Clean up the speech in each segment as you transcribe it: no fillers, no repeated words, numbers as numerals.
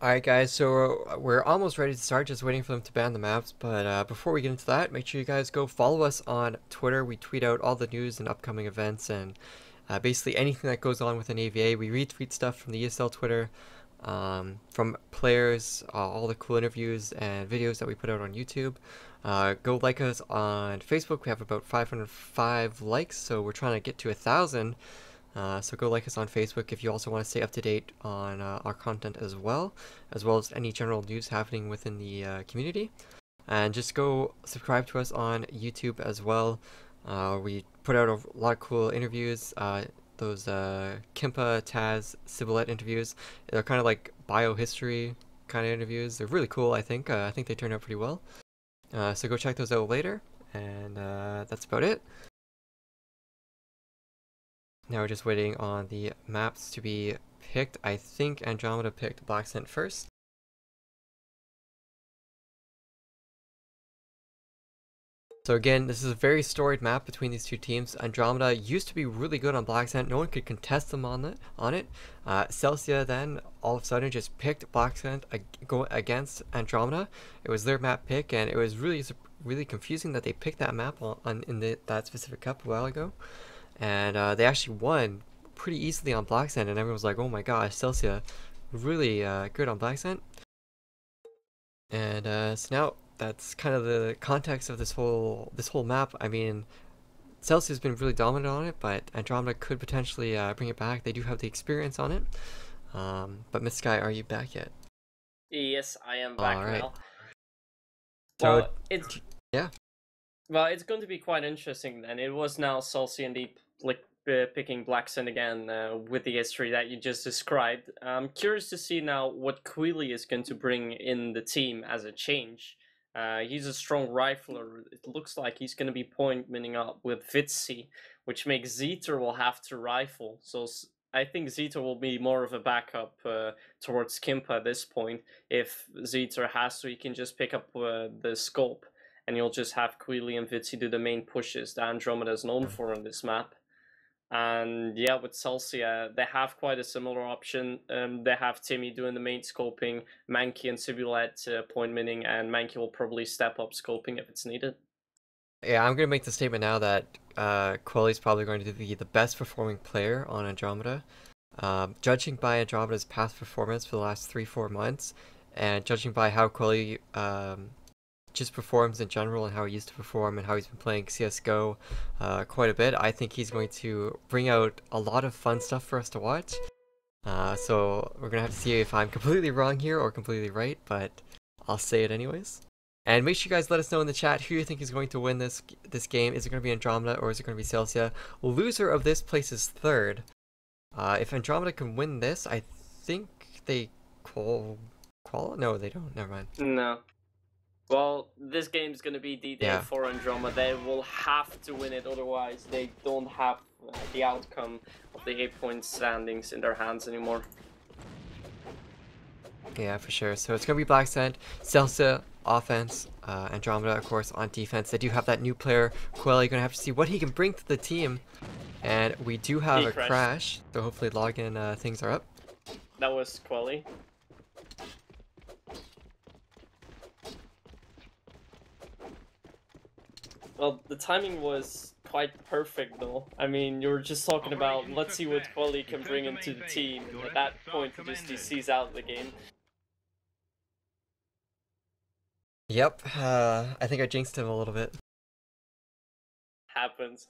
Alright guys, so we're almost ready to start, just waiting for them to ban the maps, but before we get into that, make sure you guys go follow us on Twitter. We tweet out all the news and upcoming events and basically anything that goes on within AVA. We retweet stuff from the ESL Twitter, from players, all the cool interviews and videos that we put out on YouTube. Go like us on Facebook. We have about 505 likes, so we're trying to get to 1,000. So go like us on Facebook if you also want to stay up to date on our content as well as any general news happening within the community. And just go subscribe to us on YouTube as well. We put out a lot of cool interviews. Those Kimpa, Taz, Sibilet interviews. They're kind of like biohistory kind of interviews. They're really cool, I think. I think they turned out pretty well. So go check those out later. And that's about it. Now we're just waiting on the maps to be picked. I think Andromeda picked Black Scent first. So again, this is a very storied map between these two teams. Andromeda used to be really good on Black Scent. No one could contest them on it. Celsia then all of a sudden just picked Black Scent go against Andromeda. It was their map pick, and it was really confusing that they picked that map in that specific cup a while ago. And they actually won pretty easily on Black Scent, and everyone was like, oh my gosh, Celsia really good on Black Scent. And so now that's kind of the context of this whole map. I mean, Celsia's been really dominant on it, but Andromeda could potentially bring it back. They do have the experience on it. But Miss Sky, are you back yet? Yes, I am back now. So, well, it's yeah. Well, it's going to be quite interesting then. It was now Celsia indeed picking Black Sun again with the history that you just described. I'm curious to see now what Queely is going to bring in the team as a change. He's a strong rifler. It looks like he's going to be pointing up with Vitsi, which makes Zeter will have to rifle. So I think Zeter will be more of a backup towards Kimpa at this point. If Zeter has to, he can just pick up the scope, and you'll just have Queely and Vitsi do the main pushes that Andromeda is known for on this map. And yeah, with Celsia, they have quite a similar option. They have Timmy doing the main scoping, Mankey and Sibulet point minning, and Mankey will probably step up scoping if it's needed. Yeah, I'm going to make the statement now that Quelly's probably going to be the best performing player on Andromeda. Judging by Andromeda's past performance for the last 3-4 months, and judging by how Quelly just performs in general and how he used to perform and how he's been playing CSGO quite a bit, I think he's going to bring out a lot of fun stuff for us to watch. So we're gonna have to see if I'm completely wrong here or completely right, but I'll say it anyways. And make sure you guys let us know in the chat who you think is going to win this game. Is it going to be Andromeda or is it going to be Celsia? Loser of this places third. If Andromeda can win this, I think they no, they don't. Never mind. No. Well, this game's going to be D-Day for Andromeda. They will have to win it, otherwise they don't have the outcome of the 8-point standings in their hands anymore. Yeah, for sure. So it's going to be Black Scent, Celsia offense, Andromeda, of course, on defense. They do have that new player, Quelly. You're going to have to see what he can bring to the team. And we do have a crash, so hopefully login things are up. That was Quelly. Well, the timing was quite perfect though. I mean, you were just talking about, let's see what Quelly can bring into the team, and at that point he just DCs out the game. Yep, I think I jinxed him a little bit. Happens.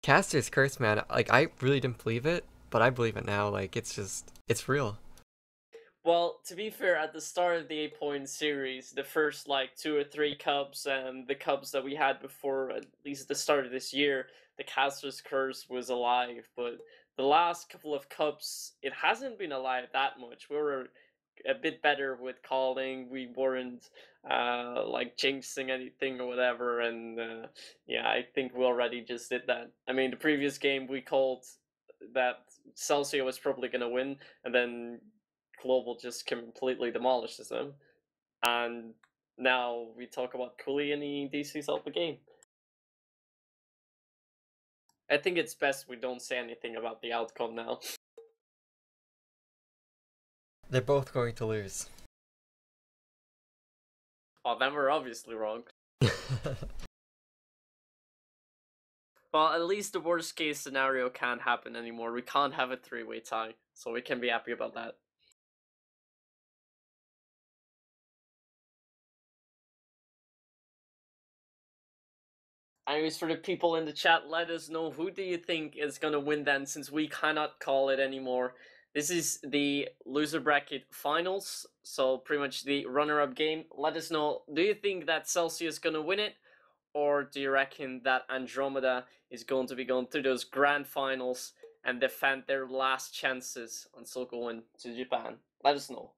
Caster's curse, man. Like, I really didn't believe it, but I believe it now. Like, it's real. Well, to be fair, at the start of the 8-point series, the first like 2 or 3 cups and the cups that we had before, at least the start of this year, the Caster's curse was alive. But the last couple of cups, it hasn't been alive that much. We were a bit better with calling. We weren't like jinxing anything or whatever. And yeah, I think we already just did that. I mean, the previous game we called that Celsia was probably gonna win, and then Global just completely demolishes them, and now we talk about Cooley and he DCs out the game. I think it's best we don't say anything about the outcome now. They're both going to lose. Oh, then we're obviously wrong. Well, at least the worst case scenario can't happen anymore. We can't have a three-way tie, so we can be happy about that. Anyways, for the people in the chat, let us know who do you think is gonna win then, since we cannot call it anymore. This is the loser bracket finals, so pretty much the runner-up game. Let us know, do you think that Celsia is gonna win it? Or do you reckon that Andromeda is going to be going through those grand finals and defend their last chances until going to Japan? Let us know.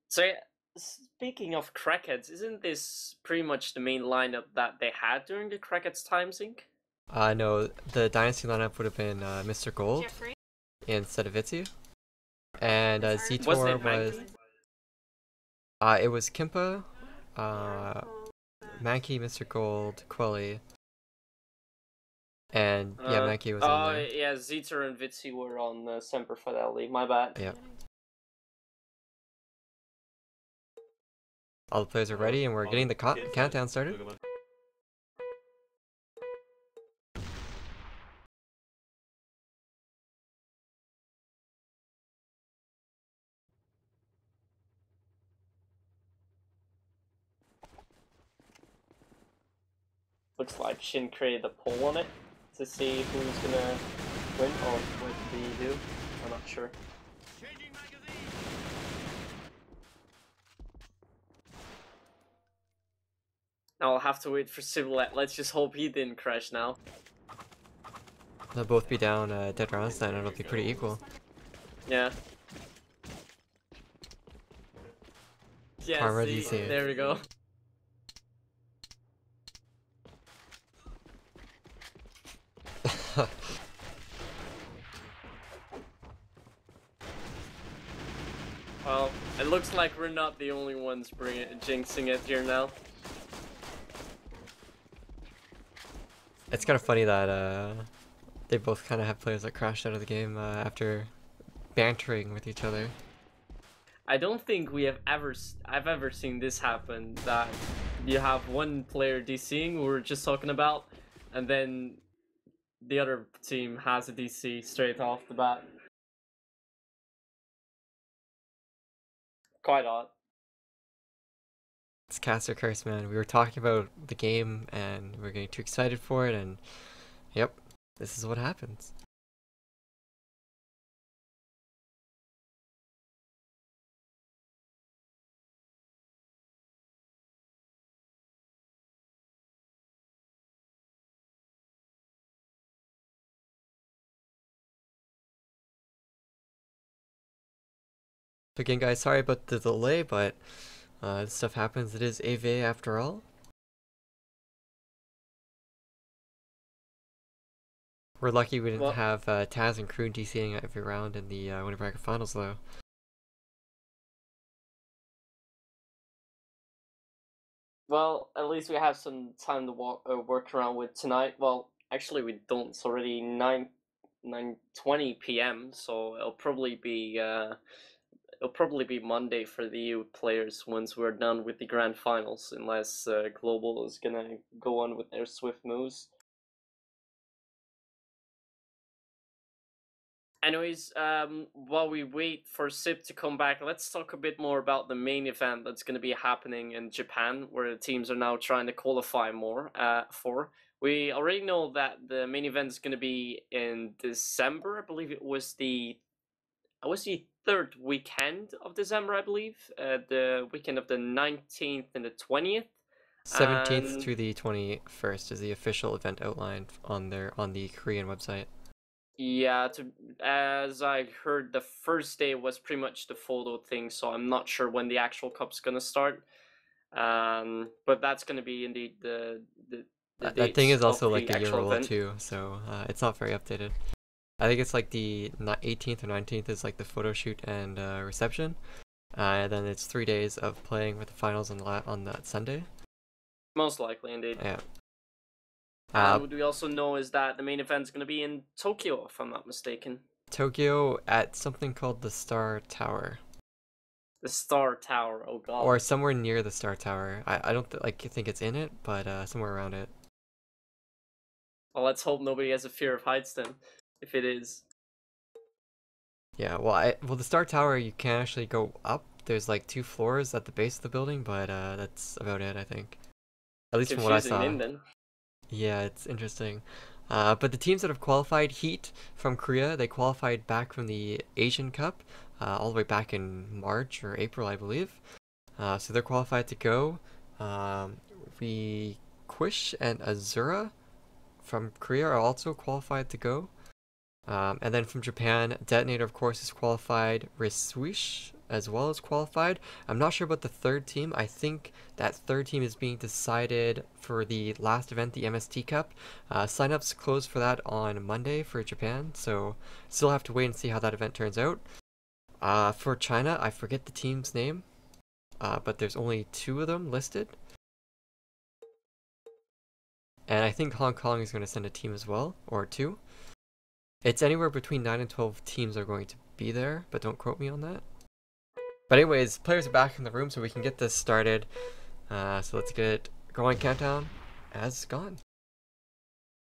So, speaking of crackheads, isn't this pretty much the main lineup that they had during the crackheads time sync? No, the Dynasty lineup would have been Mr. Gold Jeffrey? instead of Itzy. And Zitor Wasn't it was... Mankey? it was Kimpa, Mankey, Mr. Gold, Quelly. And yeah, Mankey was in Oh, there. yeah, Zeter and Vitsi were on Semper Fidelity. My bad. Yeah. All the players are ready, and we're getting the countdown started. Looks like Shin created a poll on it to see who's gonna win, or what did he do? I'm not sure. I'll have to wait for Civilette. Let's just hope he didn't crash now. They'll both be down dead rounds, then it'll be pretty equal. Yeah. Yeah, Karma see, DC. there we go. Well, it looks like we're not the only ones jinxing it here now. It's kind of funny that they both kind of have players that crashed out of the game after bantering with each other. I don't think I've ever seen this happen, that you have one player DCing, we were just talking about, and then the other team has a DC straight off the bat. Quite odd. It's Caster Curse, man. We were talking about the game and we were getting too excited for it, and yep, this is what happens. So again, guys, sorry about the delay, but this stuff happens. It is AVA after all. We're lucky we didn't have Taz and Kroon DCing every round in the winter bracket finals, though. Well, at least we have some time to work around with tonight. Well, actually we don't. It's already 9:20 p.m. So it'll probably be Monday for the EU players once we're done with the grand finals, unless Global is gonna go on with their swift moves. Anyways, while we wait for Sip to come back, let's talk a bit more about the main event that's going to be happening in Japan, where the teams are now trying to qualify more for. We already know that the main event is going to be in December. I believe it was the third weekend of December, I believe. The weekend of the 19th and the 20th. 17th through the 21st is the official event outline on the Korean website. Yeah, as I heard, the first day was pretty much the photo thing, so I'm not sure when the actual cup's gonna start. But that's gonna be indeed the that thing is also of like the a year actual old event. too, so it's not very updated. I think it's like the 18th or 19th is like the photo shoot and reception. And then it's 3 days of playing with the finals on that Sunday. Most likely, indeed. Yeah. And what we also know is that the main event is going to be in Tokyo, if I'm not mistaken. Tokyo at something called the Star Tower. The Star Tower, oh god. Or somewhere near the Star Tower. I don't think it's in it, but somewhere around it. Well, let's hope nobody has a fear of heights then, if it is. Yeah, well the Star Tower you can actually go up. There's like 2 floors at the base of the building, but that's about it, I think. At least from what I saw. Then. Yeah, it's interesting. But the teams that have qualified, Heat from Korea, they qualified back from the Asian Cup, all the way back in March or April, I believe. So they're qualified to go. Quish and Azura from Korea are also qualified to go. And then from Japan, Detonator, of course, is qualified. Riswish as well as qualified. I'm not sure about the third team. I think that third team is being decided for the last event, the MST Cup. Signups closed for that on Monday for Japan, so still have to wait and see how that event turns out. For China, I forget the team's name, but there's only 2 of them listed. And I think Hong Kong is going to send a team as well, or 2. It's anywhere between 9 and 12 teams are going to be there, but don't quote me on that. But anyways, players are back in the room, so we can get this started. So let's get it going. Countdown has gone.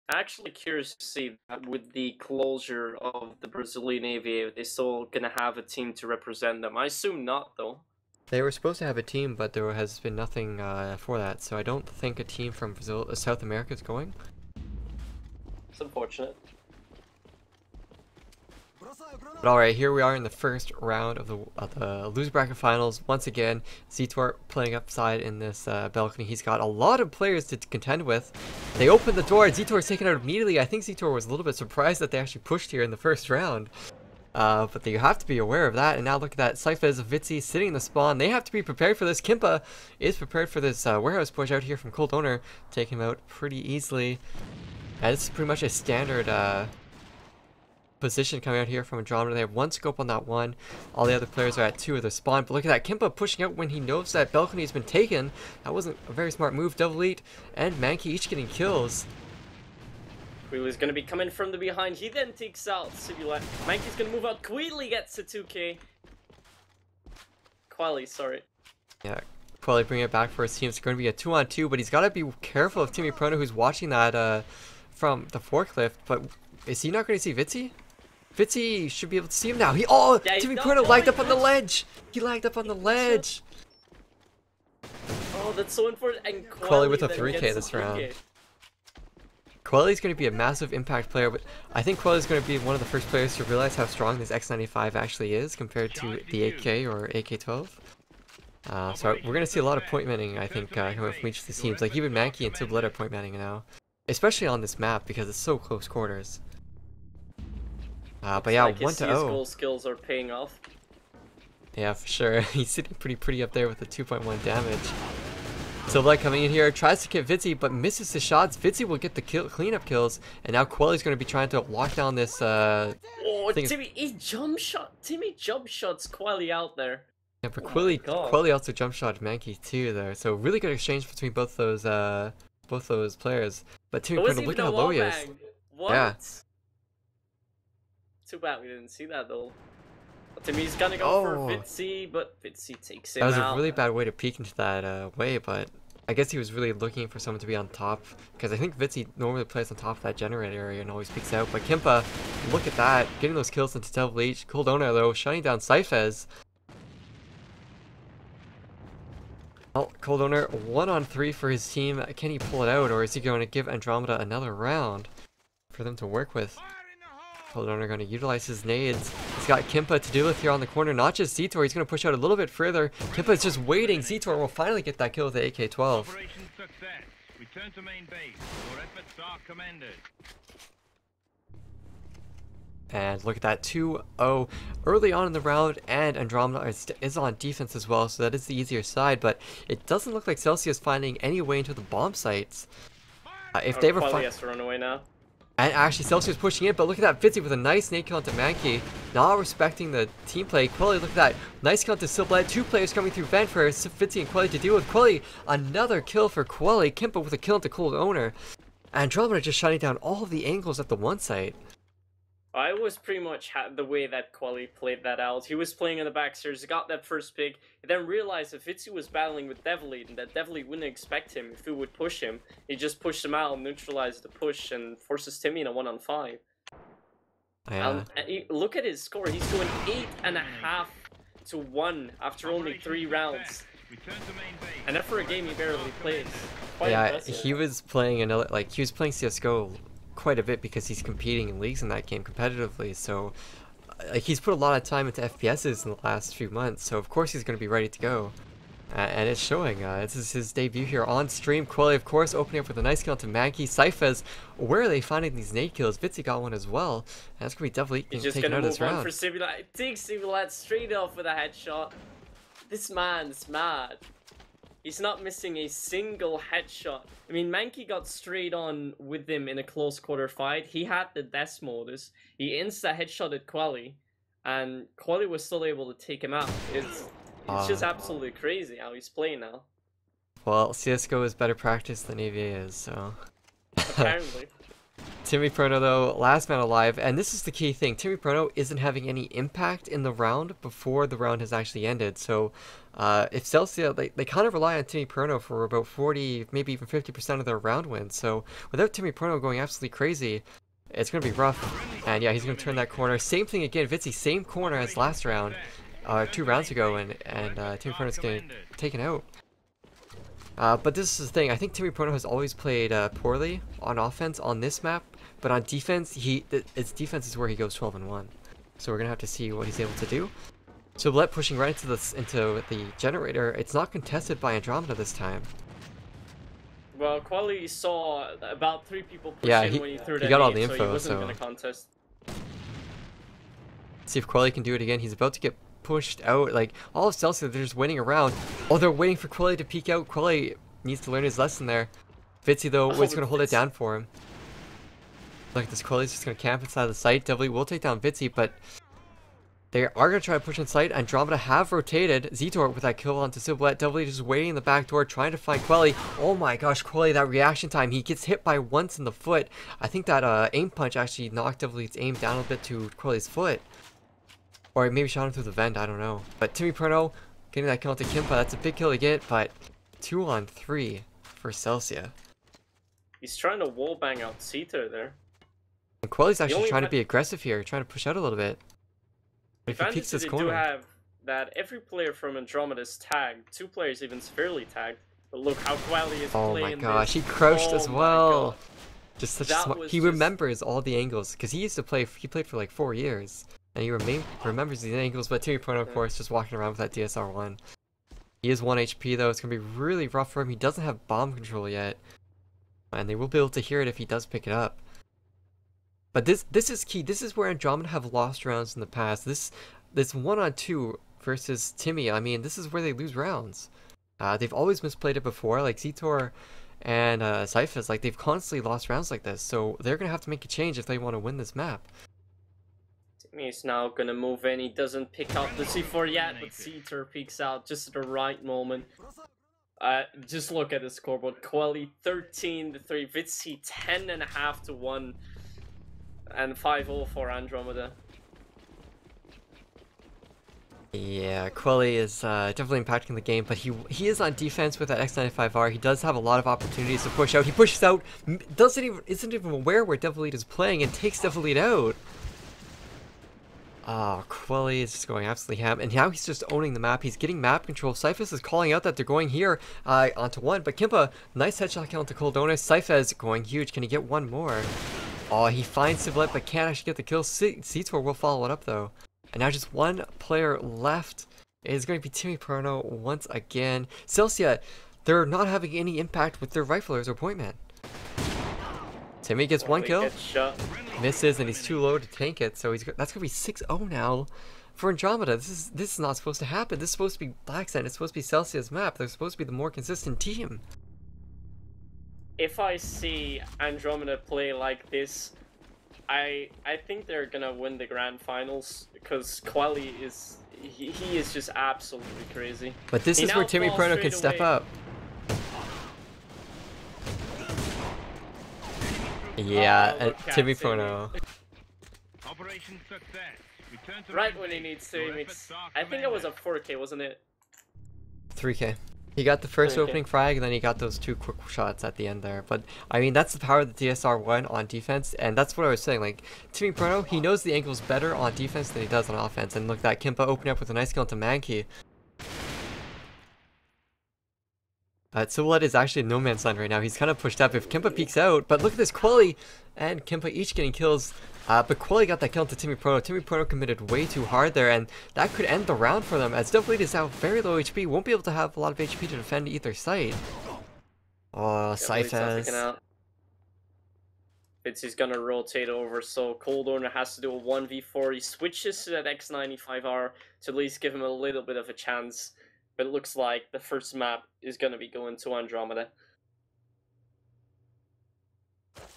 Actually curious to see that with the closure of the Brazilian AVA, they're still gonna have a team to represent them. I assume not, though. They were supposed to have a team, but there has been nothing for that, so I don't think a team from Brazil, South America is going. It's unfortunate. But alright, here we are in the first round of the loser bracket finals. Once again, Zitor playing upside in this balcony. He's got a lot of players to contend with. They open the door, Zitor's taken out immediately. I think Zitor was a little bit surprised that they actually pushed here in the first round. But you have to be aware of that. And now look at that, Cyphers, Vitzi sitting in the spawn. They have to be prepared for this. Kimpa is prepared for this warehouse push out here from Cold Owner. Take him out pretty easily. And this is pretty much a standard position coming out here from Andromeda. They have 1 scope on that one. All the other players are at 2 of their spawn. But look at that, Kimpa pushing out when he knows that balcony has been taken. That wasn't a very smart move. Double Eat and Mankey each getting kills. Queely's gonna be coming from the behind. He then takes out Sibula. Mankey's gonna move out. Queely gets to 2k. Quali, sorry. Yeah, Quali bring it back for his team. It's going to be a 2-on-2, but he's got to be careful of Timmy Prono, who's watching that from the forklift. But is he not going to see Vitzi? Vitzi should be able to see him now. Yeah, Timmy Prono lagged up on the ledge. He lagged up on the ledge. Oh, that's so unfortunate. And Quali with a 3k this round. Quali's going to be a massive impact player, but I think Quali's going to be one of the first players to realize how strong this X95 actually is compared to the AK or AK12. So we're going to see a lot of point manning, I think, coming from each of the teams. Like even Mankey and Tublet are point manning now, especially on this map because it's so close quarters. But yeah, like 1-0. His CSGO skills are paying off. Yeah, for sure. He's sitting pretty up there with the 2.1 damage. Silverlight coming in here, tries to get Vitzi, but misses the shots. Vitzi will get the cleanup kills, and now Quali's going to be trying to lock down this. Oh, Timmy, he jump shot. Timmy jump shots Quali out there. Yeah, but Quali also jump shot Mankey too there. So really good exchange between both those players. But Timmy, look at how low he is. What? Yeah. Too bad we didn't see that though. Timmy's gonna go for Vitzi, but Vitzi takes him out. That was a really bad way to peek into that way, but I guess he was really looking for someone to be on top, because I think Vitzi normally plays on top of that generator area and always peeks out. But Kimpa, look at that, getting those kills into Double H. Cold Owner though, shutting down Cyphers. Well, Cold Owner 1-on-3 for his team. Can he pull it out, or is he going to give Andromeda another round for them to work with? Cold Owner going to utilize his nades. He's got Kimpa to deal with here on the corner. Not just Zitor. He's going to push out a little bit further. Kimpa is just waiting. Zitor will finally get that kill with the AK-12. Return to main base. Your efforts are commended. And look at that, 2-0 early on in the round, and Andromeda is on defense as well, so that is the easier side. But it doesn't look like Celsia is finding any way into the bomb sites. If they ever Quali has to run away now. And actually, Celsia's pushing in, but look at that. Fitzy with a nice nade kill onto Mankey. Not respecting the team play. Quelly, look at that. Nice kill onto Silblet. Two players coming through vent for Fitzy and Quelly to deal with. Quelly, another kill for Quelly. Kimpa with a kill onto Cold Owner. Andromeda just shutting down all of the angles at the one site. I was pretty much the way that Quelly played that out. He was playing in the backstairs, got that first pick, and then realized that Fitzy was battling with Devilite, and that Devilite wouldn't expect him if he would push him. He just pushed him out, neutralized the push, and forces Timmy in a 1-on-5. Yeah. Look at his score. He's going 8.5 to 1 after only 3 rounds. And then for a game he barely plays. Quite impressive. He was playing he was playing CSGO quite a bit because he's competing in leagues in that game competitively, so he's put a lot of time into FPSs in the last few months, so of course he's going to be ready to go. And it's showing. This is his debut here on stream. Quelly, of course, opening up with a nice kill to Mankey. Syphaz, where are they finding these nade kills? Vitzy got one as well. And that's going to be definitely taken out of this round. He's just going to move on for Simulat. Takes Simulat straight off with a headshot. This man's mad. He's not missing a single headshot. I mean, Mankey got straight on with him in a close quarter fight. He had the death modus. He insta-headshotted Quelly, and Quelly was still able to take him out. It's just absolutely crazy how he's playing now. Well, CSGO is better practice than AVA is, so... Apparently. Timmy Prono, though, last man alive, and this is the key thing. Timmy Prono isn't having any impact in the round before the round has actually ended, so if Celsia, they kind of rely on Timmy Prono for about 40, maybe even 50% of their round wins, so without Timmy Prono going absolutely crazy, it's going to be rough. And yeah, he's going to turn that corner. Same thing again, Vitzy, same corner as last round, 2 rounds ago, and Timmy Prono's getting taken out. But this is the thing, I think Timmy Prono has always played poorly on offense on this map, but on defense, its defense is where he goes 12-1. So we're going to have to see what he's able to do. So Blett pushing right into the generator. It's not contested by Andromeda this time. Well, Quelly saw about 3 people push in when he threw that got all the info, so he wasn't going to contest. See if Quelly can do it again. He's about to get pushed out. Like, all of Celsia, they're just waiting around. Oh, they're waiting for Quelly to peek out. Quelly needs to learn his lesson there. Vitzy, though, is going to hold it down for him. Look at this. Quelly's just going to camp inside the site. Devilly will take down Vitzy, but they are going to try to push inside. Andromeda have rotated. Zetor with that kill onto Silblet. Devilly just waiting in the back door, trying to find Quelly. Oh my gosh, Quelly, that reaction time. He gets hit by once in the foot. I think that aim punch actually knocked Devilly's aim down a bit to Quelly's foot. Or maybe shot him through the vent, I don't know. But Timmy Prono getting that kill to Kimpa. That's a big kill to get, but 2-on-3 for Celsia. He's trying to wallbang out Zetor there. And Quelly's actually trying to be aggressive here, trying to push out a little bit. But if he peeks his corner, do have that every player from Andromeda is tagged. 2 players even severely tagged. But look how Quelly is playing. Oh my gosh, he crouched as well. Just such smart. He remembers all the angles because he used to play. He played for like 4 years. And he remembers these angles, but Timmy Prono, of course, just walking around with that DSR-1. He is 1 HP, though. It's going to be really rough for him. He doesn't have bomb control yet. And they will be able to hear it if he does pick it up. But this is key. This is where Andromeda have lost rounds in the past. This 1-on-2 versus Timmy, I mean, this is where they lose rounds. They've always misplayed it before, like Zetor and Syphaz. Like, they've constantly lost rounds like this. So they're going to have to make a change if they want to win this map. He's now gonna move in. He doesn't pick up the C4 yet, but Zetor peeks out just at the right moment. Just look at the scoreboard. Quelly 13-3, Vitzy 10.5 to 1, and 5-0 for Andromeda. Yeah, Quelly is definitely impacting the game, but he is on defense with that X95R. He does have a lot of opportunities to push out. He pushes out, isn't even aware where Devilite is playing, and takes Devilite out. Oh, Quelly is just going absolutely ham, and now he's just owning the map. He's getting map control. Syphaz is calling out that they're going here onto 1, but Kimpa, nice headshot kill onto Coldona. Syphaz going huge. Can he get one more? Oh, he finds Siblet, but can't actually get the kill. Zetor will follow it up, though. And now just 1 player left. It is going to be Timmy Prono once again. Celsia, they're not having any impact with their riflers or pointman. Timmy gets 1 kill. Misses, and he's too low to tank it, so that's gonna be 6-0 now for Andromeda. This is not supposed to happen. This is supposed to be Blacksand. It's supposed to be Celsia's map. They're supposed to be the more consistent team. If I see Andromeda play like this I think they're gonna win the grand finals because Quali is he is just absolutely crazy. But this He is where now Timmy falls Prono straight could step away. up. Yeah, Look at Timmy Timmy. Prono. Operation success. Return to Right main when he base. needs to, Your he efforts makes. are I think it was a commended. 4K, wasn't it? 3K. He got the first 3K. opening frag, and then he got those 2 quick shots at the end there. But, I mean, that's the power of the DSR-1 on defense, and that's what I was saying. Like, Timmy Prono, he knows the angles better on defense than he does on offense. And look, that Kimpa opening up with a nice kill into Mankey. Silhouette is actually in no man's land right now. He's kind of pushed up if Kimpa peeks out. But look at this, Quali and Kimpa each getting kills. But Quali got that kill into Timmy Prono. Timmy Prono committed way too hard there, and that could end the round for them, as Double is now very low HP. Won't be able to have a lot of HP to defend either side. Oh, Cyphers. Fitzy's gonna rotate over, so Cold Owner has to do a 1v4. He switches to that X95R to at least give him a little bit of a chance. But it looks like the first map is gonna be going to Andromeda.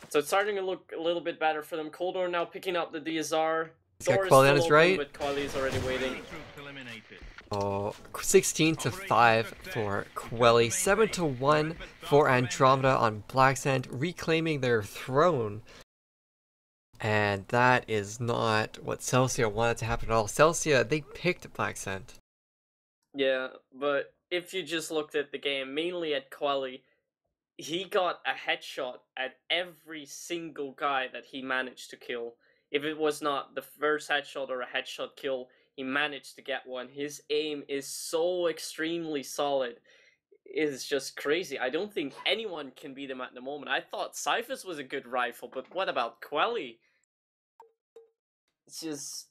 So it's starting to look a little bit better for them. Cold Owner now picking up the DSR. He's got Quali on his right. But Quali is already waiting. Oh, 16-5 for Quelly, 7-1 for Andromeda on Black Sand, reclaiming their throne. And that is not what Celsia wanted to happen at all. Celsia, they picked Black Sand. Yeah, but if you just looked at the game, mainly at Quelly, he got a headshot at every single guy that he managed to kill. If it was not the first headshot or a headshot kill, he managed to get one. His aim is so extremely solid. It's just crazy. I don't think anyone can beat him at the moment. I thought Cyphers was a good rifle, but what about Quelly? It's just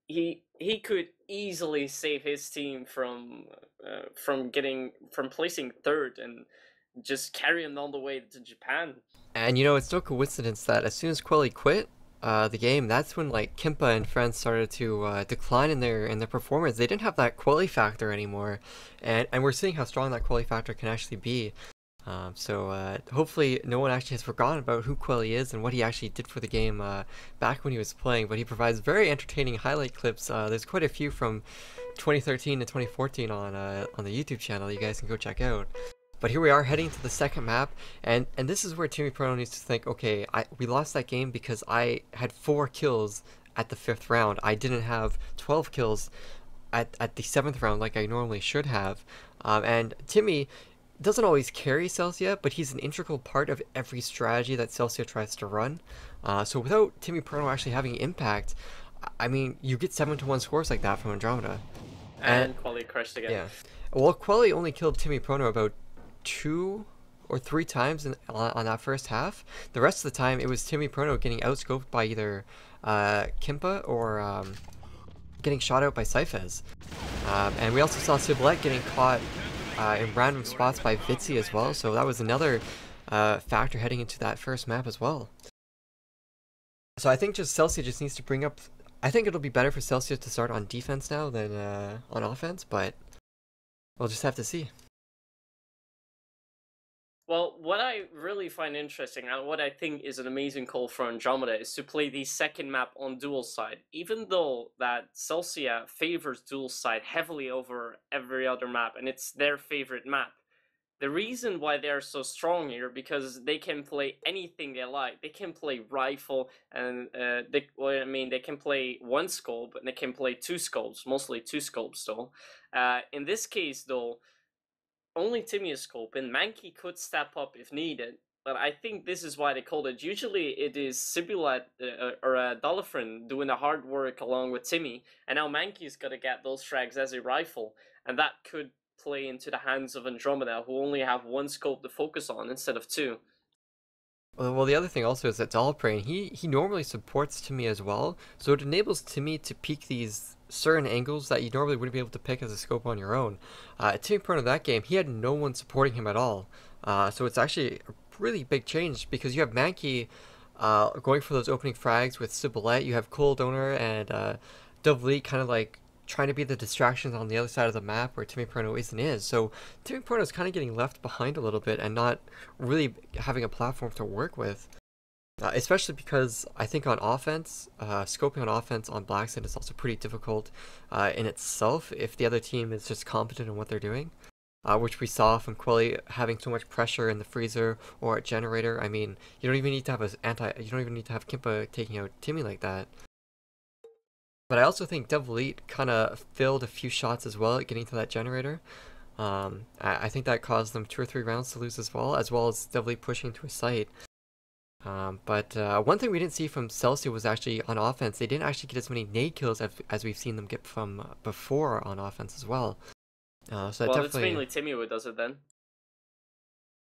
he could easily save his team from placing third and just carry him all the way to Japan. And you know, it's no coincidence that as soon as Quelly quit the game, that's when like Kimpa and friends started to decline in their performance. They didn't have that Quelly factor anymore, and we're seeing how strong that Quelly factor can actually be. So hopefully no one actually has forgotten about who Quelly is and what he actually did for the game back when he was playing. But he provides very entertaining highlight clips. There's quite a few from 2013 to 2014 on the YouTube channel you guys can go check out. But here we are heading to the second map, and this is where Timmy Prono needs to think, okay, we lost that game because I had 4 kills at the 5th round. I didn't have 12 kills at the 7th round like I normally should have. And Timmy doesn't always carry Celsia, but he's an integral part of every strategy that Celsia tries to run. So without Timmy Prono actually having impact, I mean, you get 7-1 scores like that from Andromeda. And Quelly crashed again. Yeah. Well, Quelly only killed Timmy Prono about 2 or 3 times on that first half. The rest of the time, it was Timmy Prono getting outscoped by either Kimpa or getting shot out by Cyphers. And we also saw Ciboulette getting caught in random spots by Vitzy as well, so that was another factor heading into that first map as well. So I think Celsia just needs to bring up... I think it'll be better for Celsia to start on defense now than on offense, but we'll just have to see. Well, what I really find interesting and what I think is an amazing call for Andromeda is to play the second map on dual side. Even though that Celsia favors dual side heavily over every other map, and it's their favorite map. The reason why they're so strong here because they can play anything they like. They can play rifle, and they can play 1 scope and they can play 2 scopes, mostly 2 scopes though. In this case though, only Timmy is scoping. Mankey could step up if needed, but I think this is why they called it. Usually it is Ciboulette or Dolphin doing the hard work along with Timmy, and now Mankey's got to get those frags as a rifle, and that could play into the hands of Andromeda, who only have 1 scope to focus on instead of 2. Well, the other thing also is that Dolphin, he normally supports Timmy as well, so it enables Timmy to peek these certain angles that you normally wouldn't be able to pick as a scope on your own. Timmy Prono in that game, he had no one supporting him at all, so it's actually a really big change because you have Mankey going for those opening frags with Ciboulette, you have Cold Owner and Double kind of like trying to be the distractions on the other side of the map where Timmy Prono is. So Timmy Prono is kind of getting left behind a little bit and not really having a platform to work with. Especially because I think on offense, scoping on offense on Blackson is also pretty difficult in itself if the other team is just competent in what they're doing. Which we saw from Quelly having so much pressure in the freezer or at generator. I mean, you don't even need to have you don't even need to have Kimpa taking out Timmy like that. But I also think Devil Elite kind of failed a few shots as well at getting to that generator. I think that caused them 2 or 3 rounds to lose as well as Devil Elite pushing to a site. But one thing we didn't see from Celsia was actually on offense. They didn't actually get as many nade kills as we've seen them get from before on offense as well. So that Well, definitely... it's mainly Timmy who does it then.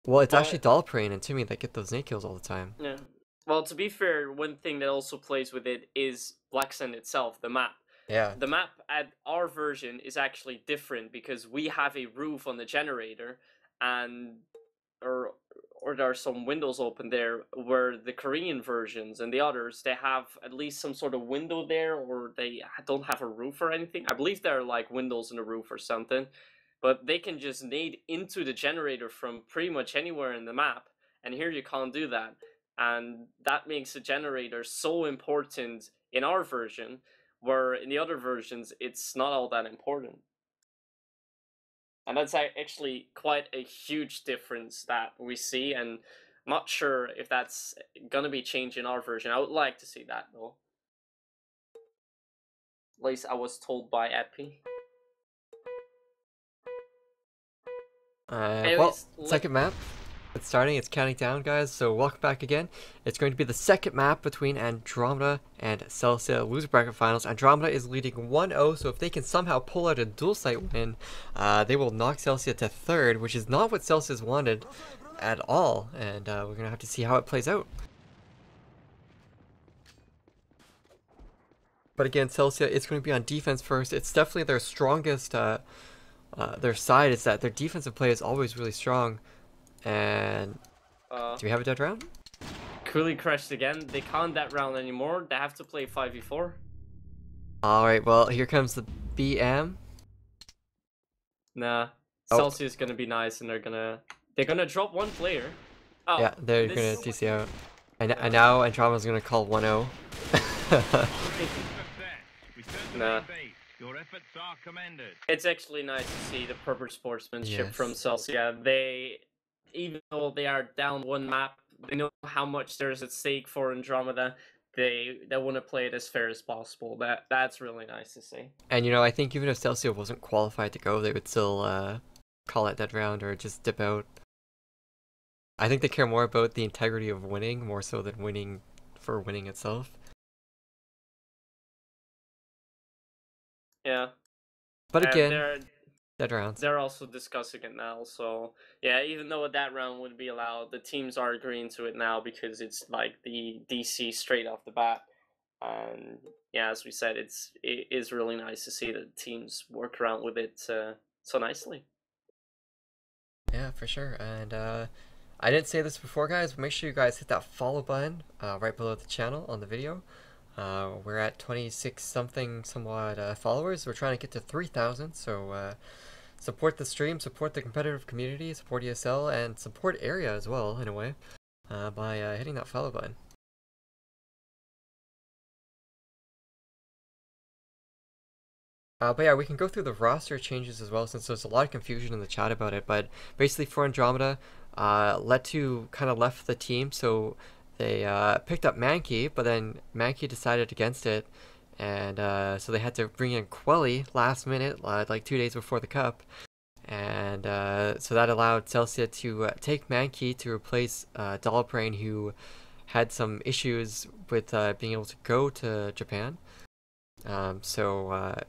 Well, it's actually Dollprane and Timmy that get those nade kills all the time. Yeah. Well, to be fair, one thing that also plays with it is Blacksun itself, the map. Yeah. The map at our version is actually different because we have a roof on the generator, and or there are some windows open there, where the Korean versions and the others, they have at least some sort of window there, or they don't have a roof or anything. I believe there are like windows in the roof or something, but they can just nade into the generator from pretty much anywhere in the map, and here you can't do that. And that makes the generator so important in our version, where in the other versions it's not all that important. And that's actually quite a huge difference that we see, and I'm not sure if that's gonna be changed in our version. I would like to see that though. At least I was told by Epi. Well, Anyways, second map. It's starting, it's counting down, guys, so welcome back again. It's going to be the second map between Andromeda and Celsia loser bracket finals. Andromeda is leading 1-0, so if they can somehow pull out a dual site win, they will knock Celsia to third, which is not what Celsia's wanted at all, and we're going to have to see how it plays out. But again, Celsia is going to be on defense first. It's definitely their strongest, their side is that their defensive play is always really strong. And do we have a dead round? Cooley crashed again. They can't that round anymore. They have to play 5v4. Alright, well, here comes the BM. Nah. Celsius is gonna be nice, and they're gonna drop one player. Oh, yeah, they're gonna DC out. And now Andromeda's gonna call 1-0. Nah. Your efforts are commended. It's actually nice to see the proper sportsmanship from Celsia. They, even though they are down one map, they know how much there's at stake for Andromeda. They want to play it as fair as possible. That's really nice to see. And you know, I think even if Celsia wasn't qualified to go, they would still call it dead round or just dip out. I think they care more about the integrity of winning more so than winning for winning itself. Yeah. But again, dead rounds. They're also discussing it now, so yeah, even though that round would be allowed, the teams are agreeing to it now because it's like the DC straight off the bat. And yeah, as we said, it is really nice to see the teams work around with it so nicely. Yeah, for sure. And I didn't say this before, guys, but make sure you guys hit that follow button right below the channel on the video. We're at 26 something somewhat followers. We're trying to get to 3,000, so support the stream, support the competitive community, support ESL, and support Area as well, in a way, by hitting that follow button. But yeah, we can go through the roster changes as well, since there's a lot of confusion in the chat about it. But basically for Andromeda, Letu kind of left the team, so they picked up Mankey, but then Mankey decided against it, and so they had to bring in Quelly last minute, like 2 days before the cup, and so that allowed Celsia to take Mankey to replace Dollbrain, who had some issues with being able to go to Japan. So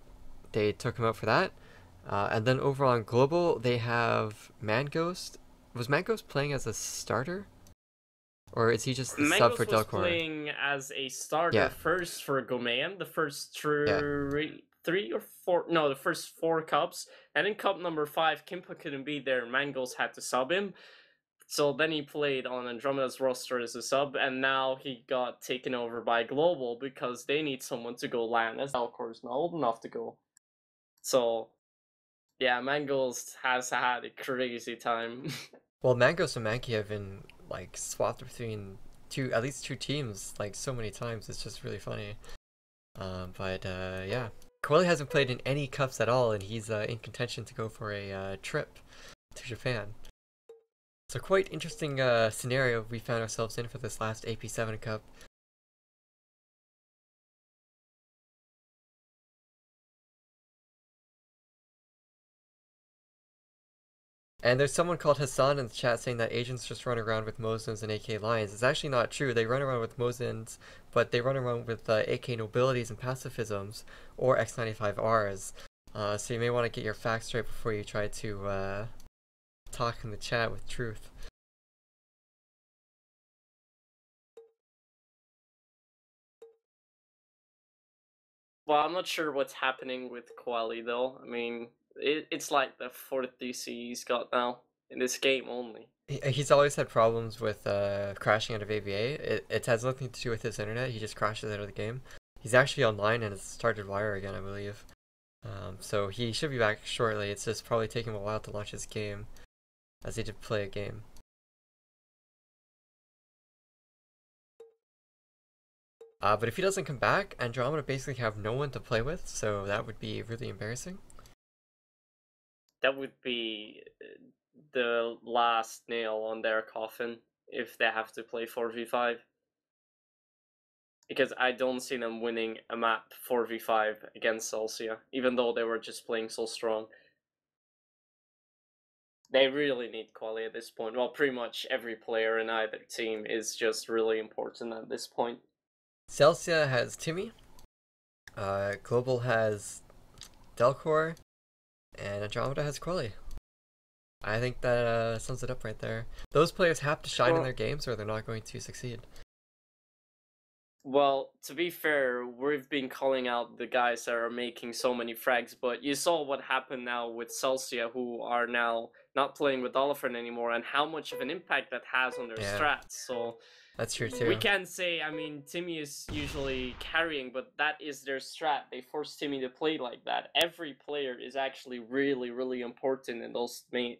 they took him out for that, and then over on Global they have Manghost. Was Manghost playing as a starter? Or is he just the sub for Delcor? Mangos was playing as a starter first for Gomean, the first three or four, no, the first 4 cups. And in cup number 5, Kimpa couldn't be there, Mangos had to sub him. So then he played on Andromeda's roster as a sub, and now he got taken over by Global because they need someone to go LAN, as Delcor's not old enough to go. So, yeah, Mangos has had a crazy time. Well, Mangos and Mankey have been like swapped between at least two teams like so many times. It's just really funny. Yeah, Quilly hasn't played in any cups at all, and he's in contention to go for a trip to Japan. So quite interesting scenario we found ourselves in for this last AP7 Cup. And there's someone called Hassan in the chat saying that agents just run around with Mosins and AK Lions. It's actually not true. They run around with Mosins, but they run around with AK Nobilities and Pacifisms, or X95Rs. So you may want to get your facts straight before you try to talk in the chat with truth. Well, I'm not sure what's happening with Quali though. I mean, it's like the fourth DC he's got now in this game only. He's always had problems with crashing out of AVA. It has nothing to do with his internet. He just crashes out of the game. He's actually online and has started Wire again, I believe. So he should be back shortly. It's just probably taking him a while to launch his game, as he did play a game. But if he doesn't come back, Andromeda basically have no one to play with, so that would be really embarrassing. That would be the last nail on their coffin if they have to play 4v5. Because I don't see them winning a map 4v5 against Celsia, even though they were just playing so strong. They really need quality at this point. Well, pretty much every player in either team is just really important at this point. Celsia has Timmy, Global has Delcor, and Andromeda has Quelly. I think that sums it up right there. Those players have to shine in their games or they're not going to succeed. Well, to be fair, we've been calling out the guys that are making so many frags, but you saw what happened now with Celsia, who are now not playing with Olafren anymore, and how much of an impact that has on their strats. So that's true too. We can say, I mean, Timmy is usually carrying, but that is their strat. They force Timmy to play like that. Every player is actually really, really important in those big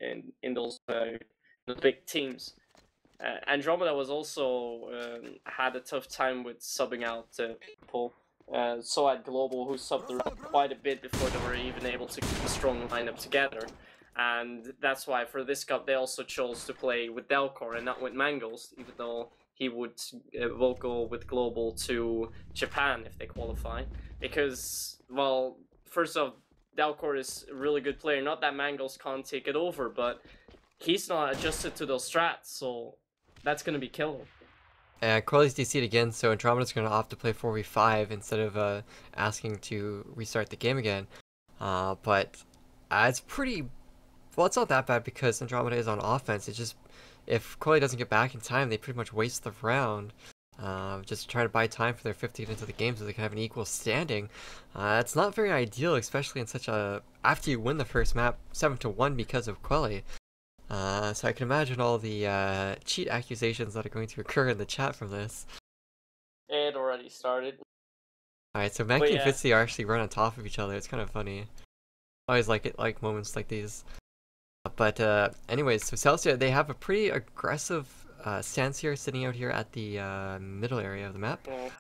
teams. Andromeda was also had a tough time with subbing out people. So at Global, who subbed around quite a bit before they were even able to keep a strong lineup together. And that's why for this cup they also chose to play with Delcor and not with Mangles, even though he will go with Global to Japan if they qualify. Because, well, first off, Delcor is a really good player. Not that Mangles can't take it over, but he's not adjusted to those strats, so that's going to be killer. And Quelly's DC'd again, so Andromeda's going to opt to play 4v5 instead of asking to restart the game again. But it's pretty... Well, it's not that bad because Andromeda is on offense. It's just, if Quelly doesn't get back in time, they pretty much waste the round. Just trying to buy time for their 5th to get into the game so they can have an equal standing. It's not very ideal, especially in such a... After you win the first map 7-1 because of Quelly. So I can imagine all the cheat accusations that are going to occur in the chat from this. It already started. Alright, so Mankey and Fitzy are actually run on top of each other. It's kind of funny. I always like moments like these. But anyways, so Celsia, they have a pretty aggressive stance here, sitting out here at the middle area of the map. Yeah.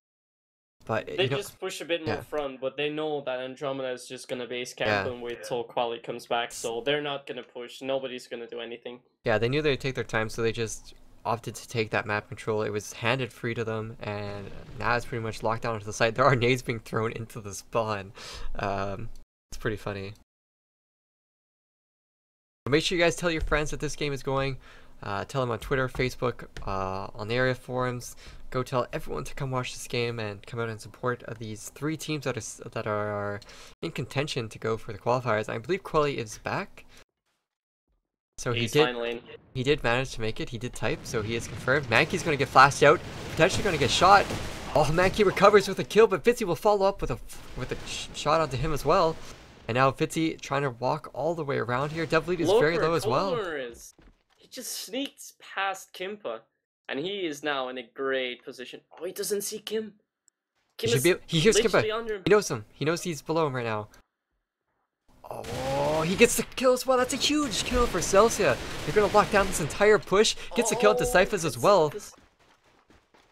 But they just push a bit more front, but they know that Andromeda is just gonna base camp and wait till Quali comes back, so they're not gonna push. Nobody's gonna do anything. Yeah, they knew they'd take their time, so they just opted to take that map control. It was handed free to them, and now it's pretty much locked down into the site. There are nades being thrown into the spawn. It's pretty funny. But make sure you guys tell your friends that this game is going. Tell them on Twitter, Facebook, on the area forums. Go tell everyone to come watch this game and come out and support these 3 teams that are in contention to go for the qualifiers. I believe Quelly is back. So he did manage to make it. He did type, so he is confirmed. Mankey's going to get flashed out, potentially going to get shot. Oh, Mankey recovers with a kill, but Fitzy will follow up with a shot onto him as well. And now Fitzy trying to walk all the way around here. Devlead is very low as well. He just sneaks past Kimpa. And he is now in a great position. Oh, he doesn't see Kim. He hears Kimpa. He knows him. He knows he's below him right now. Oh, he gets the kill as well. That's a huge kill for Celsia. They're going to lock down this entire push. Gets the kill into Cyphers as well.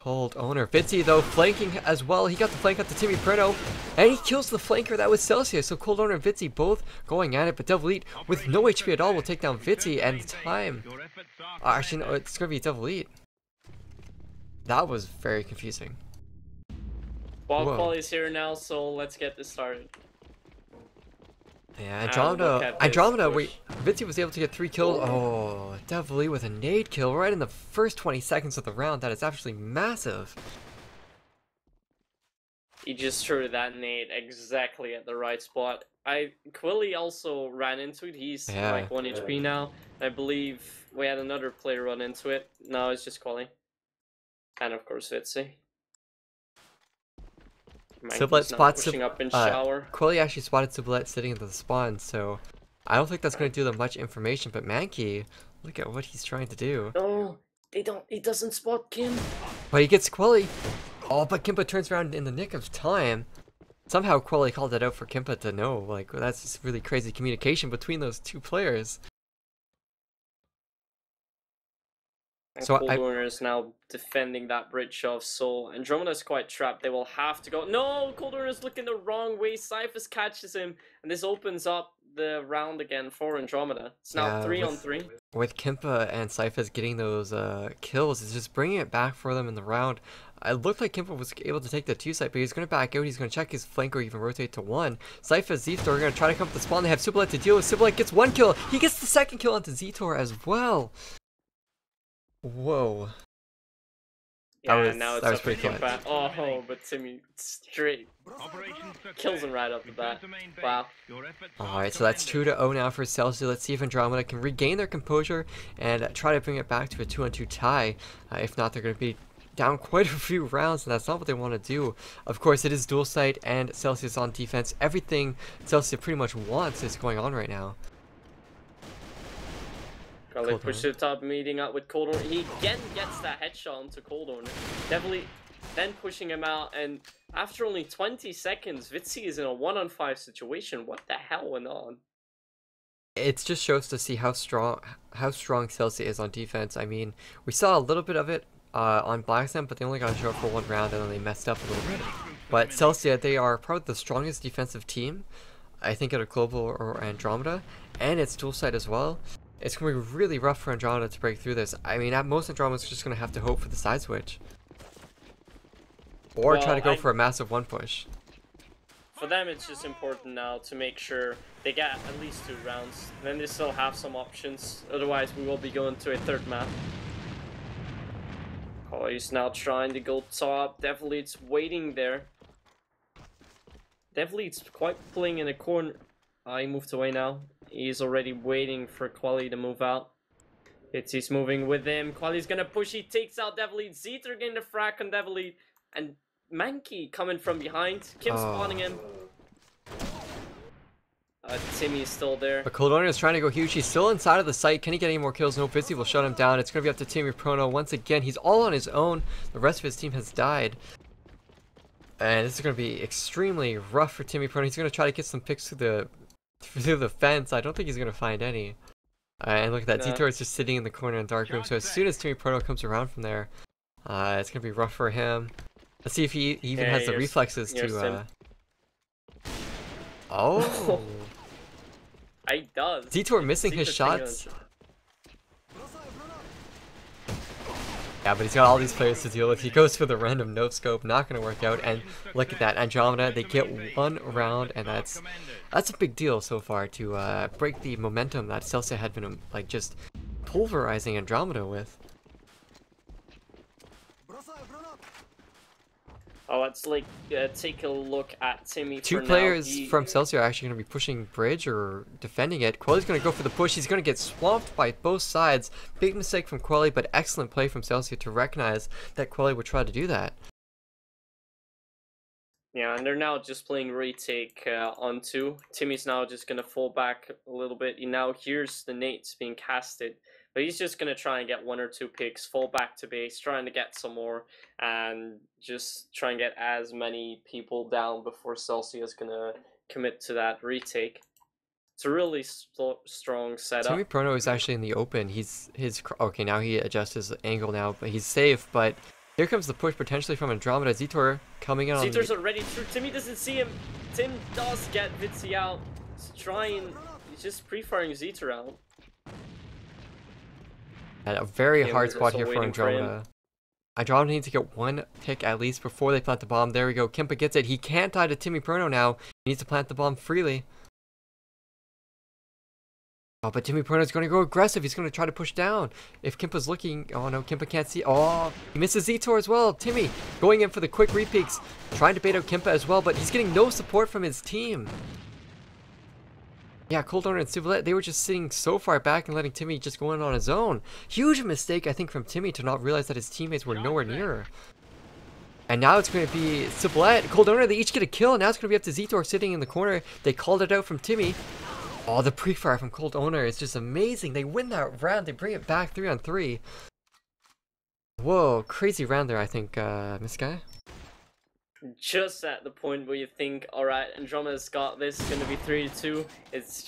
Cold owner. Fitzy though flanking as well. He got the flank out to Timmy Preno. And he kills the flanker. That was Celsia. So Cold owner and Fitzy both going at it. But Devil Eat with no HP at all will take down Fitzy. And the time. Actually, no, it's going to be Devil Eat. That was very confusing. Ball quality's here now, so let's get this started. Yeah, Andromeda, wait, Fitzy was able to get 3 kills. Oh, Devil Eat with a nade kill right in the first 20 seconds of the round. That is absolutely massive. He just threw that nade exactly at the right spot. Quilly also ran into it. He's like 1 HP now. I believe we had another player run into it. No, it's just Quilly. And of course Fitzy. Sublet spots pushing up in shower. Quilly actually spotted Sublet sitting in the spawn, so I don't think that's going to do them much information. But Mankey, look at what he's trying to do. Oh, he doesn't spot Kim. But he gets Quilly. Oh, but Kimpa turns around in the nick of time. Somehow Quilly called it out for Kimpa to know. Like, that's just really crazy communication between those two players. And so Cold Owner is now defending that bridge of Soul. Andromeda's quite trapped. They will have to go. No! Cold Owner is looking the wrong way. Cyphers catches him. And this opens up the round again for Andromeda. It's now 3-on-3. With Kimpa and Cyphers getting those kills, it's just bringing it back for them in the round. It looked like Kimpa was able to take the 2 site, but he's going to back out. He's going to check his flank or even rotate to 1. Cyphers, Zetor are going to try to come to the spawn. They have Superlight to deal with. Superlight gets 1 kill. He gets the 2nd kill onto Zetor as well. Whoa. Yeah, now it's up to Kimpa. Oh, but Timmy straight kills him right off the bat. Wow. Alright, so that's 2-0 now for Celsia. Let's see if Andromeda can regain their composure and try to bring it back to a 2-on-2 tie. If not, they're going to be down quite a few rounds, and that's not what they want to do. Of course, it is dual site, and Celsius on defense. Everything Celsia pretty much wants is going on right now. They push to the top, meeting up with Cold Owner. He again gets that headshot onto Cold Owner. Definitely then pushing him out, and after only 20 seconds, Fitzy is in a 1-on-5 situation. What the hell went on? It just shows to see how strong Celsia is on defense. I mean, we saw a little bit of it on Blacksand, but they only got to show up for 1 round, and then they messed up a little bit. But Celsia, they are probably the strongest defensive team, I think, out of Global or Andromeda, and it's dual site as well. It's going to be really rough for Andromeda to break through this. I mean, at most, Andromeda's just going to have to hope for the side switch. Or try to go for a massive 1 push. For them, it's just important now to make sure they get at least 2 rounds. Then they still have some options. Otherwise, we will be going to a 3rd map. Oh, he's now trying to go top. Devlead's waiting there. Devlead's quite pulling in a corner. He moved away now. He's already waiting for Quali to move out. He's moving with him. Quali's gonna push. He takes out Devlead. Zetor getting the frack on Devlead. And Mankey coming from behind. Kim spawning him. Timmy is still there. But Cold Owner is trying to go huge. He's still inside of the site. Can he get any more kills? No, Fitzy will shut him down. It's going to be up to Timmy Prono. Once again, he's all on his own. The rest of his team has died. And this is going to be extremely rough for Timmy Prono. He's going to try to get some picks through the fence. I don't think he's going to find any. And look at that. Zetor is just sitting in the corner in the dark room. So as soon as Timmy Prono comes around from there, it's going to be rough for him. Let's see if he even has the reflexes to... Oh! He does. Zetor missing his shots. Yeah, but he's got all these players to deal with. He goes for the random no scope, not going to work out. And look at that, Andromeda, they get 1 round, and that's a big deal so far to break the momentum that Celsia had been like just pulverizing Andromeda with. Oh, let's like take a look at Timmy. 2 players from Celsia are actually going to be pushing bridge or defending it. Quali's going to go for the push. He's going to get swamped by both sides. Big mistake from Quali, but excellent play from Celsia to recognize that Quali would try to do that. Yeah, and they're now just playing retake on 2. Timmy's now just going to fall back a little bit. He now hears the nades being casted. But he's just going to try and get 1 or 2 picks, fall back to base, trying to get some more, and just try and get as many people down before Celsia is going to commit to that retake. It's a really strong setup. Timmy Prono is actually in the open. Okay, now he adjusts his angle now, but he's safe, but Here comes the push potentially from Andromeda. Zetor coming in on Zetor's already through. Timmy doesn't see him. Tim does get Vitsi out. He's just pre-firing Zetor out. And a very Kim hard is spot also here for waiting for him. Andromeda. Andromeda needs to get one pick at least before they plant the bomb. There we go. Kimpa gets it. He can't die to Timmy Perno now. He needs to plant the bomb freely. Oh, but Timmy Perno's going to go aggressive. He's going to try to push down. If Kimpa's looking... Oh, no. Kimpa can't see. Oh, he misses Zetor as well. Timmy going in for the quick repeaks. Trying to bait out Kimpa as well, but he's getting no support from his team. Yeah, Cold Owner and Civilette, they were just sitting so far back and letting Timmy just go in on his own. Huge mistake, I think, from Timmy to not realize that his teammates were nowhere near. And now it's going to be Civilette, Cold Owner, they each get a kill, and now it's going to be up to Zetor sitting in the corner. They called it out from Timmy. Oh, the pre-fire from Cold Owner is just amazing. They win that round, they bring it back 3-on-3. Whoa, crazy round there, I think, Miss Guy. Just at the point where you think, alright, Andromeda's got this, it's gonna be 3-2. It's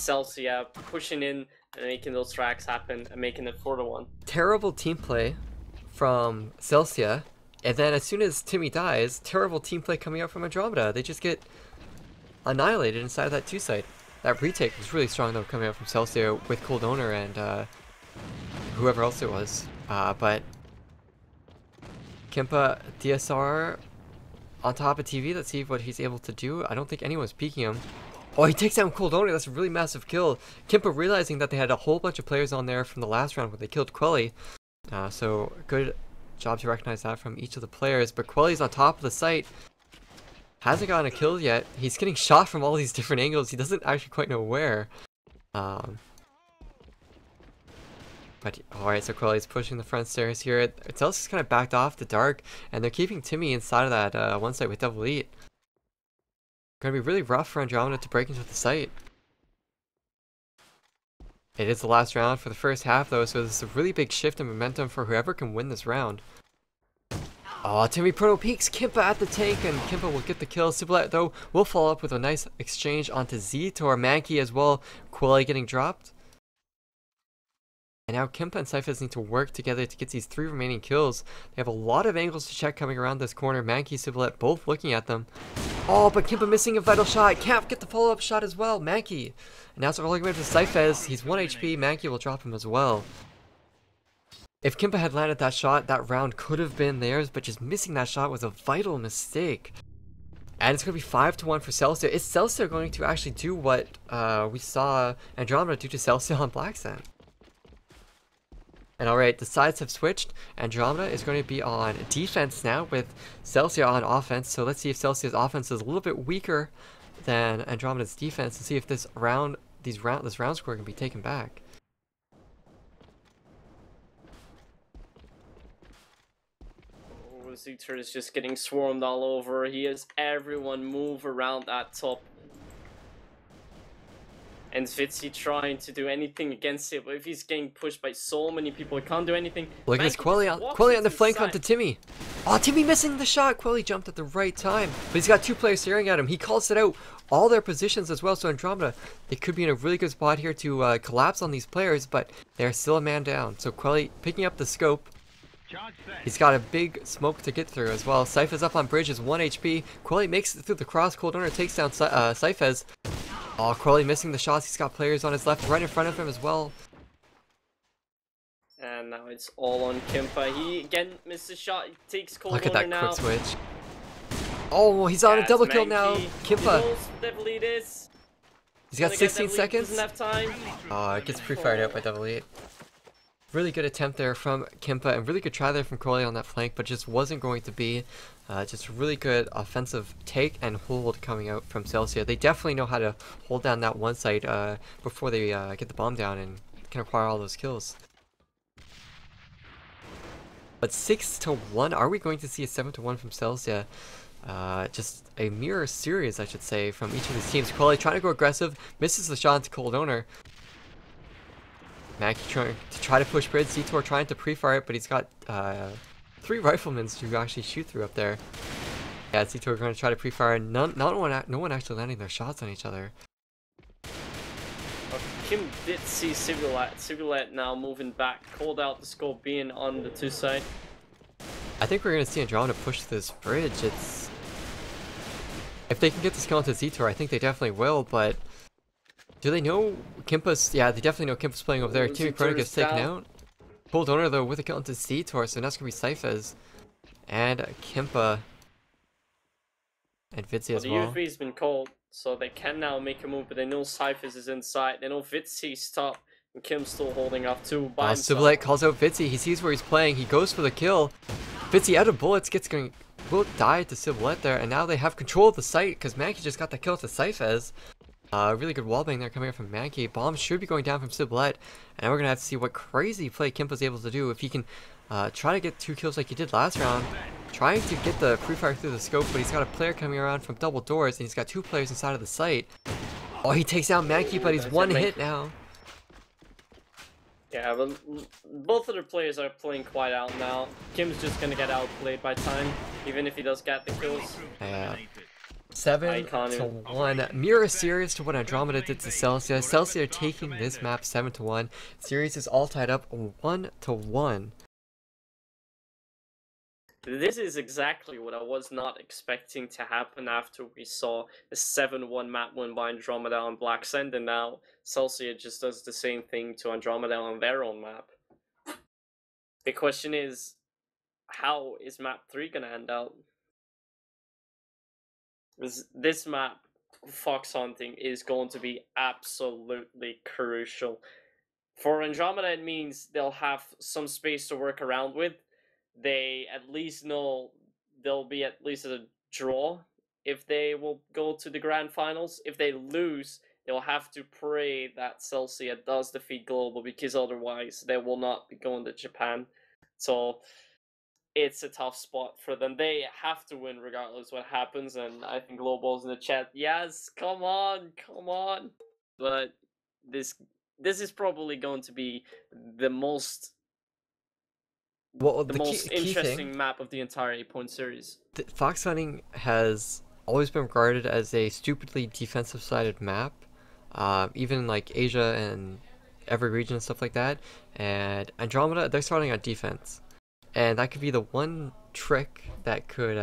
Celsia pushing in and making those tracks happen and making it 4-1. Terrible team play from Celsia, and then as soon as Timmy dies, terrible team play coming out from Andromeda. They just get annihilated inside of that 2-site. That retake was really strong though, coming out from Celsia with Cold Owner and whoever else it was. But Kimpa DSR on top of TV. Let's see what he's able to do. I don't think anyone's peeking him. Oh, he takes down Cold Owner. That's a really massive kill. Kimpa realizing that they had a whole bunch of players on there from the last round when they killed Quelly. So good job to recognize that from each of the players. But Quelly's on top of the site. Hasn't gotten a kill yet. He's getting shot from all these different angles. He doesn't actually quite know where. But alright, so Quelly's pushing the front stairs here. Celsia's kind of backed off the dark, and they're keeping Timmy inside of that one site with Double Eat. Gonna be really rough for Andromeda to break into the site. It is the last round for the first half though, so this is a really big shift in momentum for whoever can win this round. Oh, Timmy Proto peeks Kimpa at the tank, and Kimpa will get the kill. Civilette, though, will follow up with a nice exchange onto Zetor. Mankey as well. Quelly getting dropped. And now Kimpa and Cyphers need to work together to get these 3 remaining kills. They have a lot of angles to check coming around this corner. Mankey, Civilette both looking at them. Oh, but Kimpa missing a vital shot. Can't get the follow-up shot as well. Mankey. And now it's all going to Cyphers. He's 1 HP. Mankey will drop him as well. If Kimpa had landed that shot, that round could have been theirs, but just missing that shot was a vital mistake. And it's going to be 5-1 for Celsia. Is Celsia going to actually do what we saw Andromeda do to Celsia on Black Sand? And alright, the sides have switched. Andromeda is going to be on defense now with Celsia on offense. So let's see if Celsia's offense is a little bit weaker than Andromeda's defense and see if this round score can be taken back. Zetor is just getting swarmed all over. He has everyone move around that top. And Vitsi trying to do anything against it, but if he's getting pushed by so many people, he can't do anything. Look at this Quelly on the flank onto Timmy. Oh, Timmy missing the shot. Quelly jumped at the right time, but he's got 2 players staring at him. He calls it out. All their positions as well, so Andromeda, they could be in a really good spot here to collapse on these players, but they're still a man down. So Quelly picking up the scope. He's got a big smoke to get through as well. Cypher's up on bridge, is 1 HP. Quelly makes it through the cross. Cold Owner takes down Cypher's. Oh, Quelly missing the shots. He's got players on his left, right in front of him as well. And now it's all on Kimpa. He again missed a shot. He takes Cold Look at Owner that now. quick switch. Oh, he's on a double kill now. Kimpa. Devil Eat is. He's got 16 seconds. Doesn't have time. Oh, it gets pre-fired out by Double Eat. Really good attempt there from Kimpa, and really good try there from Quelly on that flank, but just wasn't going to be. Just really good offensive take and hold coming out from Celsia. They definitely know how to hold down that one site before they get the bomb down and can acquire all those kills. But 6-1, are we going to see a 7-1 from Celsia? Just a mirror series, I should say, from each of these teams. Quelly trying to go aggressive, misses the shot to Cold Owner. Mackey trying to push bridge. Zetor trying to pre-fire it, but he's got 3 riflemen to actually shoot through up there. Yeah, Zetor going to try to pre-fire. No one actually landing their shots on each other. Kim did see Civilette. Civilette now moving back. Called out the scope being on the 2 side. I think we're gonna see Andromeda push this bridge. It's if they can get this kill onto Z-Tor, I think they definitely will, but do they know Kimpa's? Yeah, they definitely know Kimpa's playing over there. Team Proto gets taken out. Full donor though with a kill onto Z-Tor, so that's gonna be Cyphers and Kimpa and Vitzi as well. The UFV's been called, so they can now make a move, but they know Cyphers is inside. They know Vitzi's top, and Kim's still holding up too by himself. Sublette calls out Vitzi. He sees where he's playing. He goes for the kill. Vitzi out of bullets will die to Sublette there, and now they have control of the site because Mankey just got the kill to Cyphers. Really good wallbang there coming up from Mankey. Bombs should be going down from Sublette, and we're gonna have to see what crazy play Kimpa's able to do if he can try to get 2 kills like he did last round. Trying to get the pre-fire through the scope, but he's got a player coming around from double doors, and he's got 2 players inside of the site. Oh, he takes down Mankey, but he's 1 hit now. Yeah, but both of the players are playing quite out now. Kim's just gonna get outplayed by time, even if he does get the kills. Yeah. 7-1. Mirror series to what Andromeda did to Celsia. Celsia taking this map 7-1. Series is all tied up 1-1. This is exactly what I was not expecting to happen after we saw a 7-1 map win by Andromeda on Black Sand, and now Celsia just does the same thing to Andromeda on their own map. The question is, how is map 3 gonna end out? This map, fox hunting, is going to be absolutely crucial. For Andromeda, it means they'll have some space to work around with. They at least know they'll be at least a draw if they will go to the grand finals. If they lose, they'll have to pray that Celsia does defeat Global, because otherwise they will not be going to Japan. So it's a tough spot for them. They have to win regardless what happens, and I think Global's in the chat. Yes, come on. But this is probably going to be the most interesting map of the entire 8-point series. Fox hunting has always been regarded as a stupidly defensive-sided map, even like Asia and every region and stuff like that. And Andromeda, they're starting on defense, and that could be the one trick that could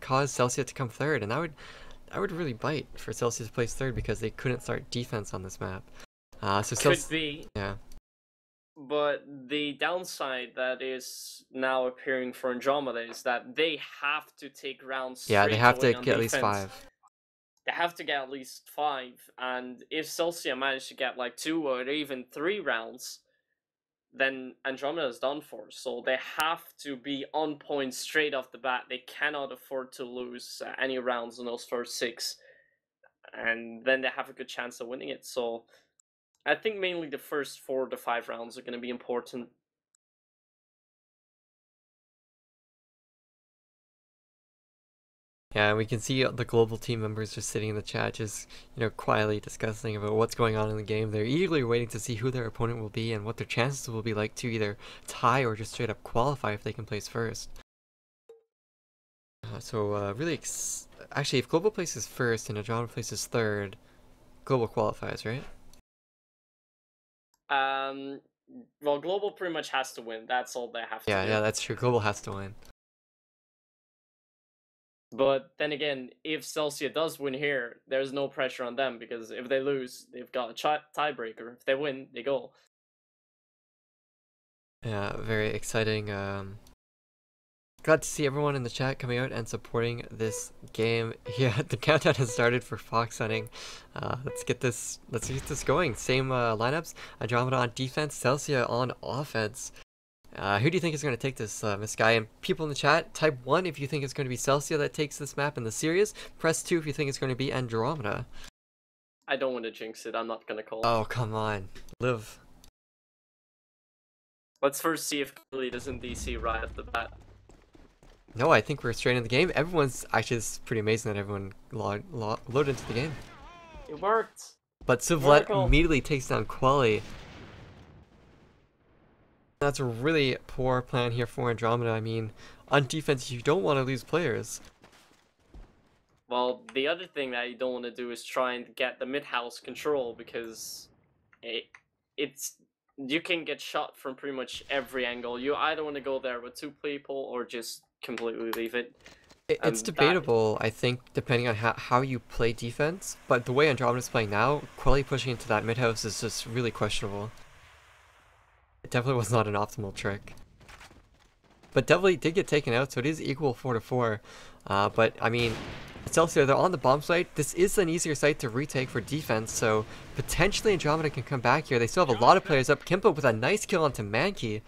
cause Celsia to come third, and that would really bite for Celsia to place third because they couldn't start defense on this map. So could be. Yeah. But the downside that is now appearing for Andromeda is that they have to take rounds. Yeah, they have to get at least 5. They have to get at least 5, and if Celsia manage to get like 2 or even 3 rounds, then Andromeda is done for. So they have to be on point straight off the bat. They cannot afford to lose any rounds in those first 6, and then they have a good chance of winning it. So I think mainly the first 4 to 5 rounds are going to be important. Yeah, and we can see the global team members just sitting in the chat, just quietly discussing about what's going on in the game. They're eagerly waiting to see who their opponent will be and what their chances will be like to either tie or just straight up qualify if they can place first. Really, actually, if global places first and Andromeda places third, global qualifies, right? Well, global pretty much has to win. That's all they have to do. Yeah, that's true. Global has to win. But then again, if Celsia does win here, there's no pressure on them, because if they lose, they've got a tiebreaker. If they win, they go. Yeah, very exciting. Glad to see everyone in the chat coming out and supporting this game. Yeah, the countdown has started for fox hunting. Let's get this going. Same lineups. Andromeda on defense, Celsia on offense. Who do you think is going to take this, Miss Guy? And people in the chat, type 1 if you think it's going to be Celsia that takes this map in the series. Press 2 if you think it's going to be Andromeda. I don't want to jinx it. I'm not going to call. Oh, come on. Live. Let's first see if Khalid doesn't DC right off the bat. No, I think we're straight in the game. Everyone's actually, it's pretty amazing that everyone loaded into the game. It worked. But Sublette immediately takes down Quelly. That's a really poor plan here for Andromeda. I mean, on defense, you don't want to lose players. Well, the other thing that you don't want to do is try and get the mid-house control, because you can get shot from pretty much every angle. You either want to go there with 2 people or just completely leave it. It's That debatable, I think, depending on how you play defense. But the way Andromeda's playing now, Quelly pushing into that mid house is just really questionable. It definitely was not an optimal trick. But definitely did get taken out, so it is equal 4-4. But I mean, Celsia, they're on the bomb site. This is an easier site to retake for defense, so potentially Andromeda can come back here. They still have a lot of players up. Kimpa with a nice kill onto Mankey.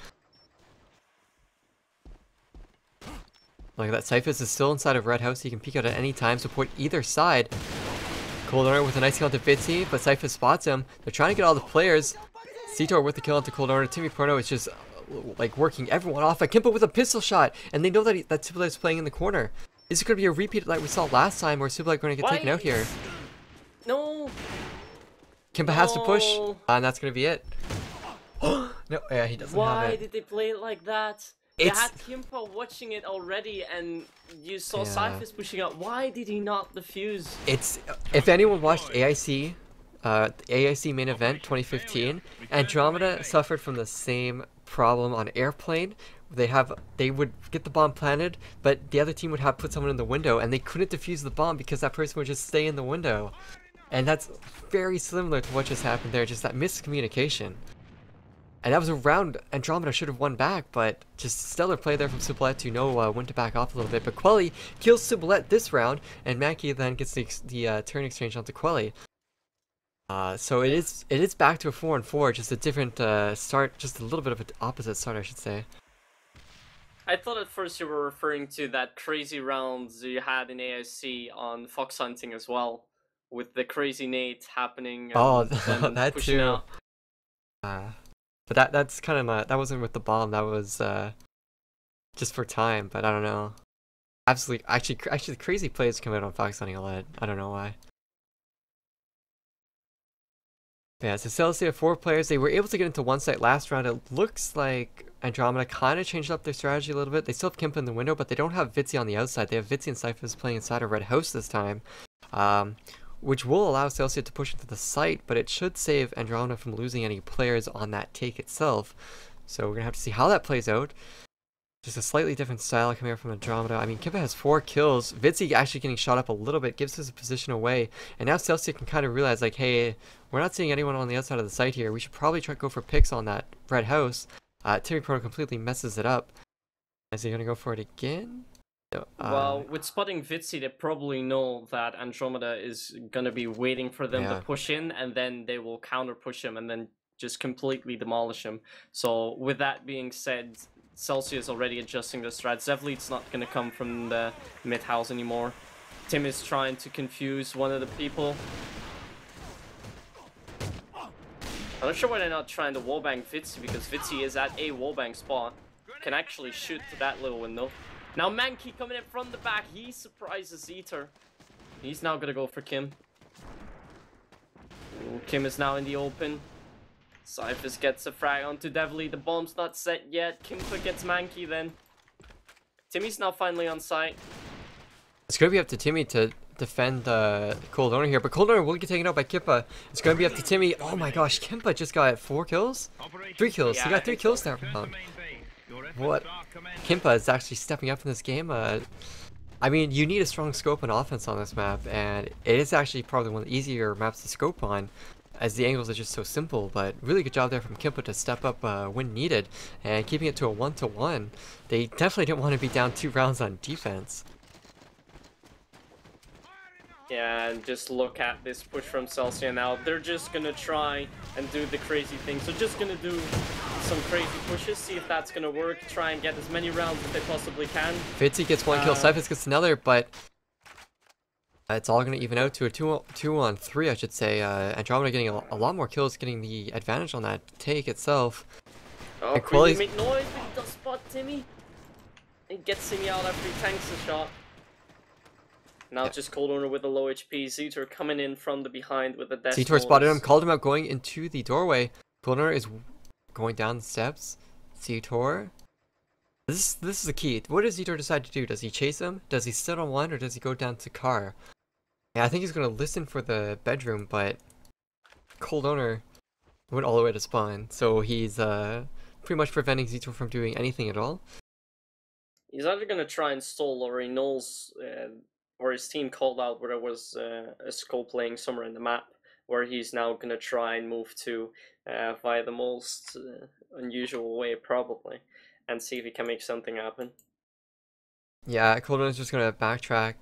Look at that, Cyphus is still inside of Red House. He can peek out at any time, support either side. Coldorner with a nice kill onto Vitsi, but Cyphus spots him. They're trying to get all the players. Citor with the kill onto Coldorner. Timmy Porno is just like working everyone off. Kimpa with a pistol shot, and they know that that Sublet is playing in the corner. Is it going to be a repeat like we saw last time, or is Sublet going to get taken out here? No. Kimpa has to push, and that's going to be it. No, yeah, he doesn't have it. Why did they play it like that? They had Kimpa watching it already, and you saw Cyphus pushing out. Why did he not defuse? If anyone watched AIC, AIC main event 2015, Andromeda suffered from the same problem on Airplane. They would get the bomb planted, but the other team would have put someone in the window, and they couldn't defuse the bomb because that person would just stay in the window. And that's very similar to what just happened there, just that miscommunication. And that was a round Andromeda should have won back, but just stellar play there from Sublet to know when to back off a little bit. But Quelly kills Sublet this round, and Mankey then gets the turn exchange onto Quelly. So it is back to a 4-4, just a different start, just a little bit of an opposite start, I should say. I thought at first you were referring to that crazy rounds you had in AIC on fox hunting as well, with the crazy nade happening. Oh, that too. But that's kind of that wasn't with the bomb. That was just for time. But I don't know. Absolutely, actually, the crazy plays come out on fox hunting a lot. I don't know why. Yeah, so Celsia 4 players. They were able to get into one site last round. It looks like Andromeda kind of changed up their strategy a little bit. They still have Kimpa in the window, but they don't have Vitsi on the outside. They have Vitsi and Cyphus playing inside a Red House this time, which will allow Celsia to push into the site, but it should save Andromeda from losing any players on that take itself. So we're going to have to see how that plays out. Just a slightly different style coming out from Andromeda. I mean, Kimpa has 4 kills. Vitsi actually getting shot up a little bit, gives his position away. And now Celsia can kind of realize, like, hey, we're not seeing anyone on the outside of the site here. We should probably try to go for picks on that Red House. Timmy Pro completely messes it up. Is he going to go for it again? No, well, with spotting Vitsi, they probably know that Andromeda is going to be waiting for them to push in, and then they will counter push him and then just completely demolish him. So with that being said, Celsia is already adjusting the strats. Zevleet's not going to come from the mid house anymore. Tim is trying to confuse one of the people. I'm not sure why they're not trying to wallbang Vitsi, because Vitsi is at a wallbang spot. Can actually shoot to that little window. Now Mankey coming in from the back. He surprises Eater. He's now going to go for Kim. Ooh, Kim is now in the open. Cyphus gets a frag onto Devly. The bomb's not set yet. Kimpa gets Mankey then. Timmy's now finally on site. It's going to be up to Timmy to defend Coldorner here, but Coldorner will get taken out by Kimpa. It's going to be up to Timmy. Oh my gosh, Kimpa just got 4 kills? 3 kills. He got 3 kills that round. What? Kimpa is actually stepping up in this game. I mean, you need a strong scope and offense on this map, and it is actually probably one of the easier maps to scope on, as the angles are just so simple. But really good job there from Kimpa to step up when needed, and keeping it to a 1-1. They definitely didn't want to be down 2 rounds on defense. Yeah, and just look at this push from Celsia now. They're just gonna try and do the crazy thing. So just gonna do some crazy pushes, see if that's gonna work, try and get as many rounds as they possibly can. Vitsi gets 1 kill, Cyphus gets another, but it's all gonna even out to a 2-on-3, I should say. Andromeda getting a lot more kills, getting the advantage on that take itself. Oh, Quilly make noise, but he does spot Timmy. He gets Timmy out after he tanks the shot. Now just Coldorner with a low HP. Zetor coming in from the behind with the dash. Zetor spotted him, called him out going into the doorway. Coldorner is going down the steps. Zetor. This is the key. What does Zetor decide to do? Does he chase him? Does he sit on one, or does he go down to car? Yeah, I think he's going to listen for the bedroom, but Coldorner went all the way to spawn. So he's pretty much preventing Zetor from doing anything at all. He's either gonna try and stall, or he knows, or his team called out where there was a scope laying somewhere in the map, where he's now gonna try and move to via the most unusual way, probably, and see if he can make something happen. Yeah, Coldrunner's just gonna backtrack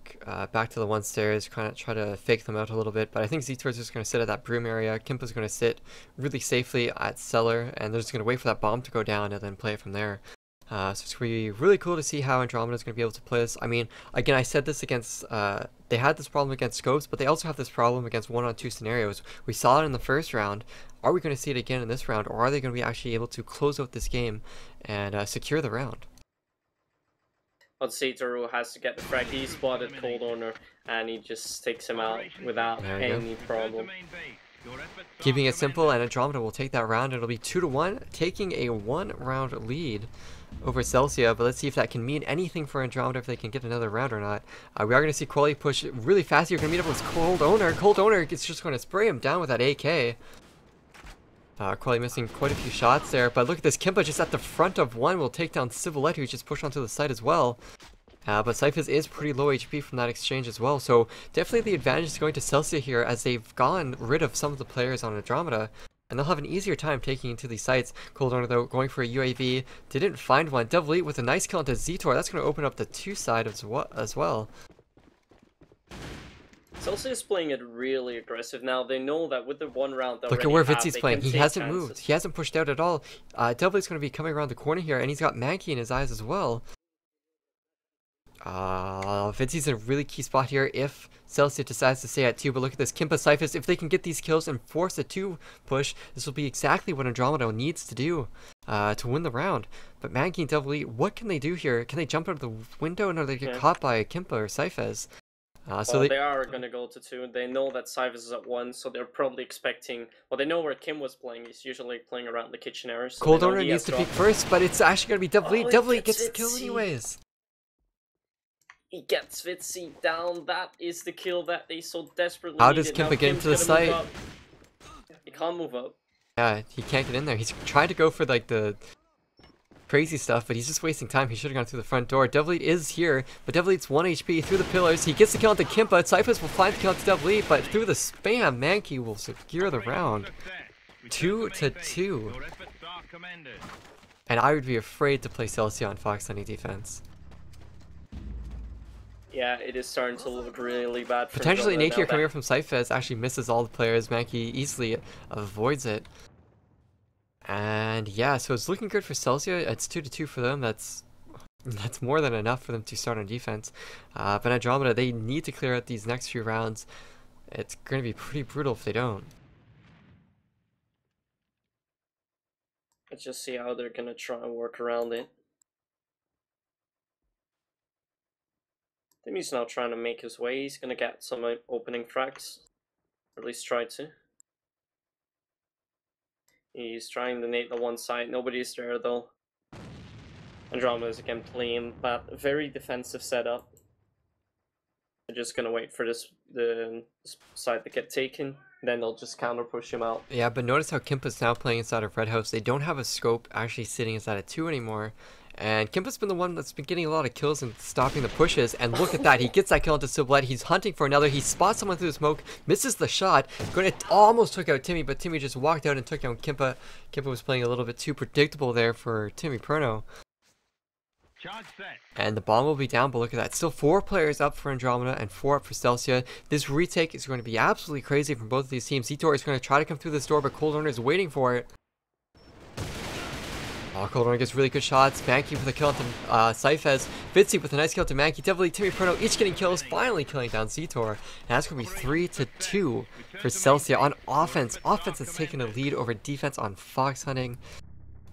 back to the one stairs, kind of try to fake them out a little bit. But I think Zetor's just gonna sit at that broom area. Kimpa's gonna sit really safely at cellar, and they're just gonna wait for that bomb to go down and then play it from there. So it's gonna be really cool to see how Andromeda's gonna be able to play this. I mean, again, I said this against they had this problem against scopes, but they also have this problem against 1-on-2 scenarios. We saw it in the first round. Are we going to see it again in this round, or are they going to be actually able to close out this game and secure the round? But Zetor has to get the frag. He spotted Cold Owner, and he just takes him out without any problem. Keeping it simple, and Andromeda will take that round. It'll be 2-1, taking a 1-round lead over Celsia, but let's see if that can mean anything for Andromeda, if they can get another round or not. We are going to see Quali push really fast. You're going to meet up with Cold Owner. Cold Owner is just going to spray him down with that AK. Quali missing quite a few shots there, but look at this. Kimpa just at the front of one will take down Civilette, who just pushed onto the side as well. But Cyphers is pretty low HP from that exchange as well, so definitely the advantage is going to Celsia here, as they've gotten rid of some of the players on Andromeda, and they'll have an easier time taking into these sites. Cold Owner, though, going for a UAV, didn't find one. Devil Elite with a nice kill onto Zetor. That's going to open up the 2 side as well. Celsia is playing it really aggressive now. They know that with the 1 round that look at where Vitzi's playing. He hasn't moved. He hasn't pushed out at all. Devil Elite's going to be coming around the corner here, and he's got Mankey in his eyes as well. Vitzi's in a really key spot here if Celsia decides to stay at 2, but look at this. Kimpa Cyphers, if they can get these kills and force a 2 push, this will be exactly what Andromeda needs to do to win the round. But Mankey and Devil Elite, what can they do here? Can they jump out of the window, or they get caught by Kimpa or Cyphers? So they are going to go to 2. They know that Cyphers is at 1, so they're probably expecting... Well, they know where Kim was playing. He's usually playing around the kitchen area. So Cold Owner needs to peek first, but it's actually going to be Devil Elite. Devil Elite gets the kill anyways. He gets Vitzi down. That is the kill that they so desperately How needed. does Kimpa get into the site? He can't move up. Yeah, he can't get in there. He's trying to go for like the crazy stuff, but he's just wasting time. He should have gone through the front door. Devil Elite is here, but Devil Elite's 1 HP through the pillars. He gets the kill onto Kimpa. Cyphers will find the kill onto Devil Elite, but through the spam, Mankey will secure the round. 2-2. And I would be afraid to play Celsia on Fox Sunny defense. Yeah, it is starting to look really bad for potentially Nate here coming from Cyphers actually misses all the players. Mankey easily avoids it. And yeah, so it's looking good for Celsia. It's 2-2 for them. That's more than enough for them to start on defense. But Andromeda, they need to clear out these next few rounds. It's going to be pretty brutal if they don't. Let's just see how they're going to try and work around it. Timmy's now trying to make his way. He's going to get some opening frags. Or at least try to. He's trying to nade the one side. Nobody's there though. Andromeda is again playing that very defensive setup. They're just gonna wait for the side to get taken. Then they'll just counter push him out. Yeah, but notice how Kimpa's now playing inside of Red House. They don't have a scope actually sitting inside of 2 anymore. And Kimpa's been the one that's been getting a lot of kills and stopping the pushes. And look at that. He gets that kill into Civilette. He's hunting for another. He spots someone through the smoke. Misses the shot. Almost took out Timmy, but Timmy just walked out and took down Kimpa. Kimpa was playing a little bit too predictable there for Timmy Perno. And the bomb will be down, but look at that. Still 4 players up for Andromeda and 4 up for Celsia. This retake is going to be absolutely crazy from both of these teams. Zetor is going to try to come through this door, but Cold Owner is waiting for it. Cold Owner gets really good shots. Mankey with a kill onto Cyphers. Vitzi with a nice kill to Mankey. Devil Elite, Timmy Perno each getting kills, finally killing down Zetor. And that's going to be 3-2 for Celsia on offense. Offense has taken a lead over defense on fox hunting.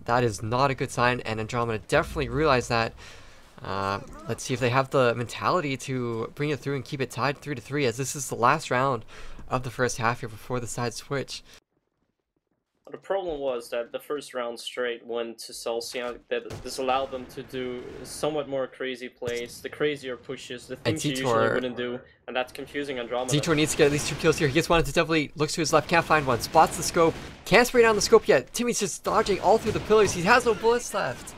That is not a good sign, and Andromeda definitely realized that. Let's see if they have the mentality to bring it through and keep it tied 3-3, as this is the last round of the first half here before the side switch. The problem was that the first round straight went to Celsia. That this allowed them to do somewhat more crazy plays, the crazier pushes, the things you usually wouldn't do, and that's confusing Andromeda. Zetor needs to get at least 2 kills here. He gets one into Devil Elite, looks to his left, can't find one, spots the scope, can't spray down the scope yet. Timmy's just dodging all through the pillars. He has no bullets left.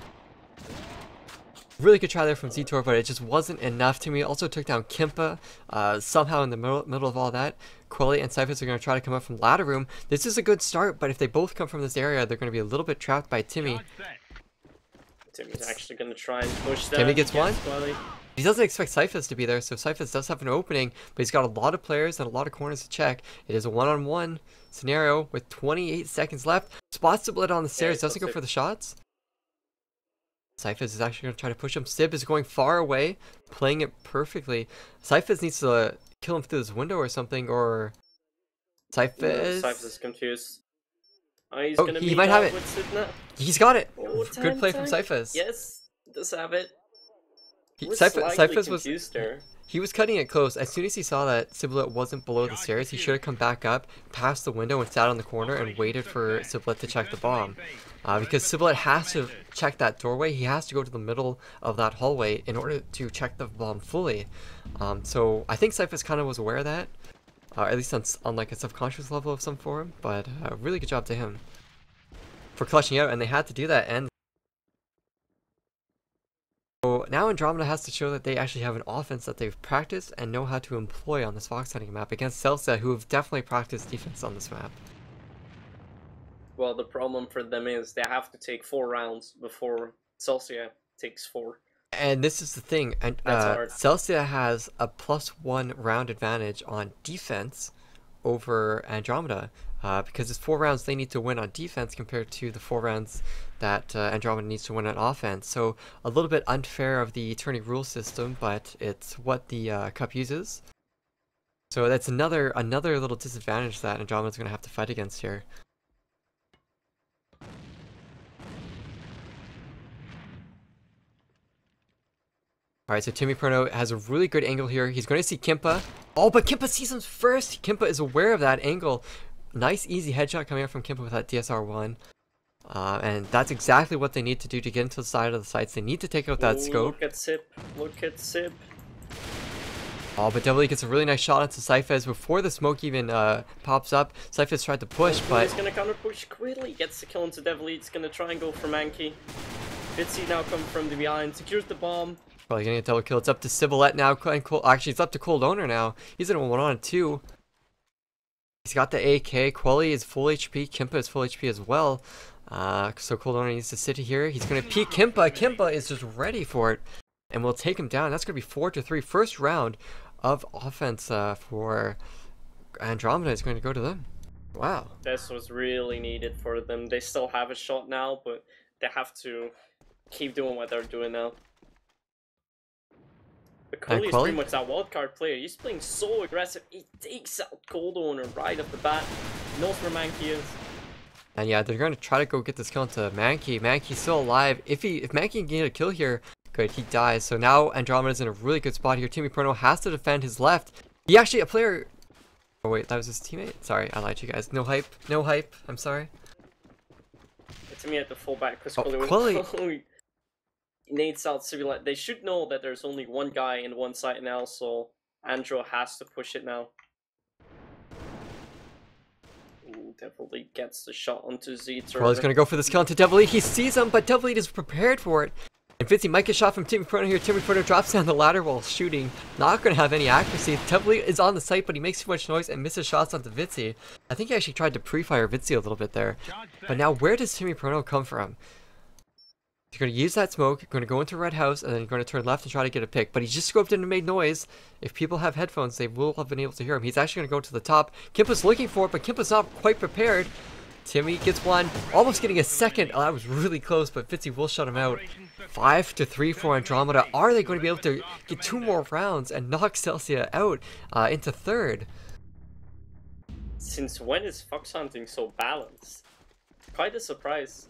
Really good try there from Zetor, but it just wasn't enough. To me, also took down Kimpa. Somehow in the middle of all that, Quelly and Cyphers are going to try to come up from ladder room. This is a good start, but if they both come from this area, they're going to be a little bit trapped by Timmy. Timmy's actually going to try and push that. Timmy gets one. He doesn't expect Cyphers to be there, so Cyphers does have an opening, but he's got a lot of players and a lot of corners to check. It is a one-on-one scenario with 28 seconds left. Spots Siblet on the stairs, doesn't go for the shots. Cyphers is actually going to try to push him. Sib is going far away, playing it perfectly. Cyphers needs to kill him through this window or something, or... Cyphers... Cyphers is confused. He's oh, gonna he might have it. He's got it! Oh, good play from Cyphers. Yes, does have it. Cyphers was... there. He was cutting it close. As soon as he saw that Siblet wasn't below the stairs, he should have come back up, past the window, and sat on the corner and waited for Siblet to check the bomb. Because Siblet has to check that doorway. He has to go to the middle of that hallway in order to check the bomb fully. So I think Cyphers kind of was aware of that, at least on like a subconscious level of some form. But really good job to him for clutching out, and they had to do that. And so now Andromeda has to show that they actually have an offense that they've practiced and know how to employ on this fox hunting map against Celsia, who have definitely practiced defense on this map. Well, the problem for them is they have to take 4 rounds before Celsia takes 4. And this is the thing, and Celsia has a +1 round advantage on defense over Andromeda, because it's 4 rounds they need to win on defense compared to the 4 rounds that Andromeda needs to win on offense. So a little bit unfair of the tourney rule system, but it's what the cup uses. So that's another little disadvantage that Andromeda's going to have to fight against here. Alright, so Timmy Perno has a really good angle here. He's going to see Kimpa. Oh, but Kimpa sees him first! Kimpa is aware of that angle. Nice, easy headshot coming out from Kimpa with that DSR-1. And that's exactly what they need to do to get into the side of the sights. They need to take out that scope. Look at Sip. Look at Sip. Oh, but Devil gets a really nice shot onto Cyphers before the smoke even pops up. Cyphers tried to push, but... He's going to counter push quickly. Gets the kill into Devil. He's going to try and go for Mankey. Fitzy now coming from the behind. Secures the bomb. Probably getting a double kill. It's up to Civilette now. Actually, it's up to Cold Owner now. He's in a 1-on-2. He's got the AK. Quelly is full HP. Kimpa is full HP as well. So Cold Owner needs to sit here. He's going to peek Kimpa. Kimpa is just ready for it. And we'll take him down. That's going to be 4-3. First round of offense for Andromeda is going to go to them. Wow. This was really needed for them. They still have a shot now, but they have to keep doing what they're doing now. But Quelly is pretty much that wildcard player. He's playing so aggressive. He takes out Cold Owner right off the bat. Knows where Mankey is. And yeah, they're going to try to go get this kill into Mankey. Mankey's still alive. If Mankey can get a kill here, good, he dies. So now Andromeda's in a really good spot here. Timmy Perno has to defend his left. He actually, a player... Oh wait, that was his teammate? Sorry, I lied to you guys. No hype. No hype. I'm sorry. It's me at the fullback because Quelly nades out Civilette. They should know that there's only one guy in one side now, so Andro has to push it now. Ooh, Devil Lead gets the shot onto Zetor. Quelly's gonna go for this kill onto Devil Lead. He sees him, but Devil Lead is prepared for it. And Fitzy might get shot from Timmy Perno here. Timmy Perno drops down the ladder while shooting. Not gonna have any accuracy. Devil Lead is on the site, but he makes too much noise and misses shots onto Vitzy. I think he actually tried to pre-fire Vitzy a little bit there. But now where does Timmy Perno come from? He's going to use that smoke, going to go into Red House, and then going to turn left and try to get a pick. But he just scoped in and made noise. If people have headphones, they will have been able to hear him. He's actually going to go to the top. Kimpa's looking for it, but Kimpa's not quite prepared. Timmy gets one, almost getting a second. Oh, that was really close, but Fitzy will shut him out. 5-3 for Andromeda. Are they going to be able to get 2 more rounds and knock Celsia out into third? Since when is fox hunting so balanced? Quite a surprise.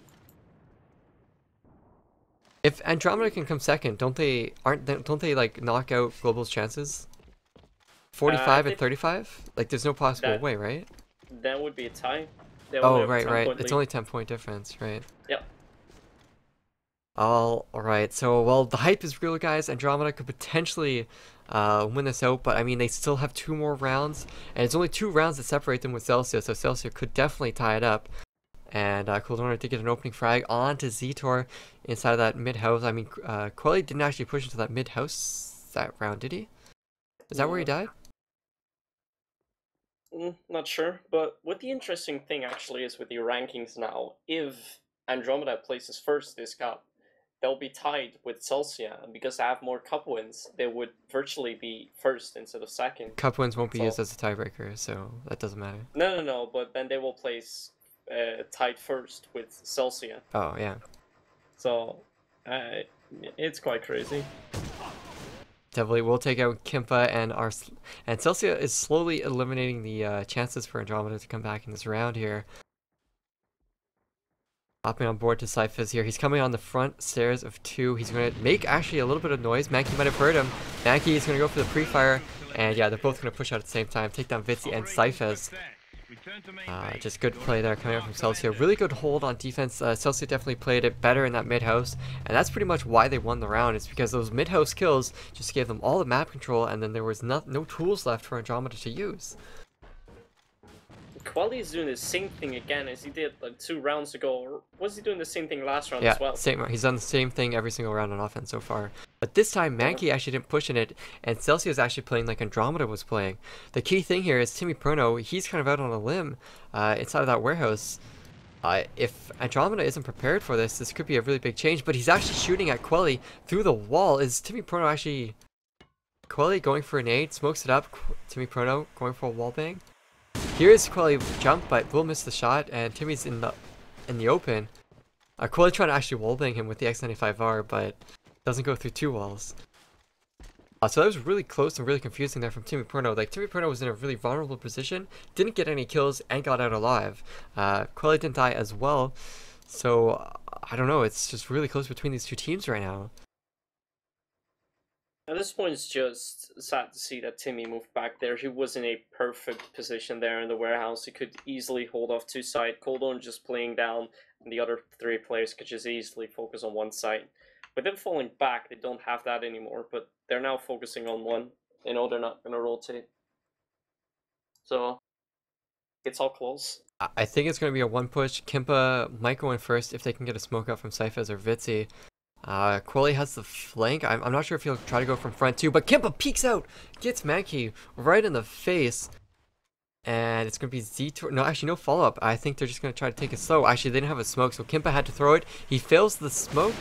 If Andromeda can come second, don't they like knock out Global's chances? 45 and 35? Like there's no possible way, right? That would be a tie. Oh, right. It's only 10-point difference, right? Yep. Alright, so, well, the hype is real, guys. Andromeda could potentially win this out, but, I mean, they still have 2 more rounds, and it's only 2 rounds that separate them with Celsia, so Celsia could definitely tie it up. And Coldona did get an opening frag onto Zetor inside of that mid-house. I mean, Quelly didn't actually push into that mid-house that round, did he? Is that where he died? Not sure, but what the interesting thing actually is with your rankings now, if Andromeda places first this cup, they'll be tied with Celsia, and because they have more cup wins, they would virtually be first instead of second. Cup wins won't be used as a tiebreaker, so that doesn't matter. No, but then they will place tied first with Celsia. Oh, yeah. So, it's quite crazy. Definitely, we'll take out Kimpa and Celsia is slowly eliminating the chances for Andromeda to come back in this round here. Hopping on board to Cyphers here. He's coming on the front stairs of 2. He's going to make actually a little bit of noise. Mankey might have heard him. Mankey is going to go for the pre-fire. And yeah, they're both going to push out at the same time. Take down Vitzi and Cyphers. Just good play there coming out from Celsia. Really good hold on defense. Celsia definitely played it better in that mid-house. And that's pretty much why they won the round. It's because those mid-house kills just gave them all the map control. And then there was no tools left for Andromeda to use. Quali is doing the same thing again as he did like 2 rounds ago. Or was he doing the same thing last round as well? Yeah, he's done the same thing every single round on offense so far. But this time, Mankey actually didn't push in it, and Celsia is actually playing like Andromeda was playing. The key thing here is Timmy Perno, he's kind of out on a limb inside of that warehouse. If Andromeda isn't prepared for this, this could be a really big change, but he's actually shooting at Quelly through the wall. Is Timmy Perno actually... Quelly going for a nade, smokes it up, Timmy Perno going for a wall bang. Here's Quelly jump, but will miss the shot, and Timmy's in the open. Quelly trying to actually wallbang him with the X95R, but doesn't go through 2 walls. So that was really close and really confusing there from Timmy Perno. Like, Timmy Perno was in a really vulnerable position, didn't get any kills, and got out alive. Quelly didn't die as well, so I don't know, it's just really close between these 2 teams right now. At this point, it's just sad to see that Timmy moved back there. He was in a perfect position there in the warehouse. He could easily hold off 2 sides. Coldon just playing down, and the other 3 players could just easily focus on 1 side. With them falling back, they don't have that anymore, but they're now focusing on 1. They know they're not going to rotate. So, it's all close. I think it's going to be a 1 push. Kimpa might go in first if they can get a smoke up from Cyphers or Vitzi. Quelly has the flank. I'm not sure if he'll try to go from front too, but Kimpa peeks out, gets Mankey right in the face, and it's going to be Z2. No, actually, no follow-up. I think they're just going to try to take it slow. Actually, they didn't have a smoke, so Kimpa had to throw it. He fails the smoke.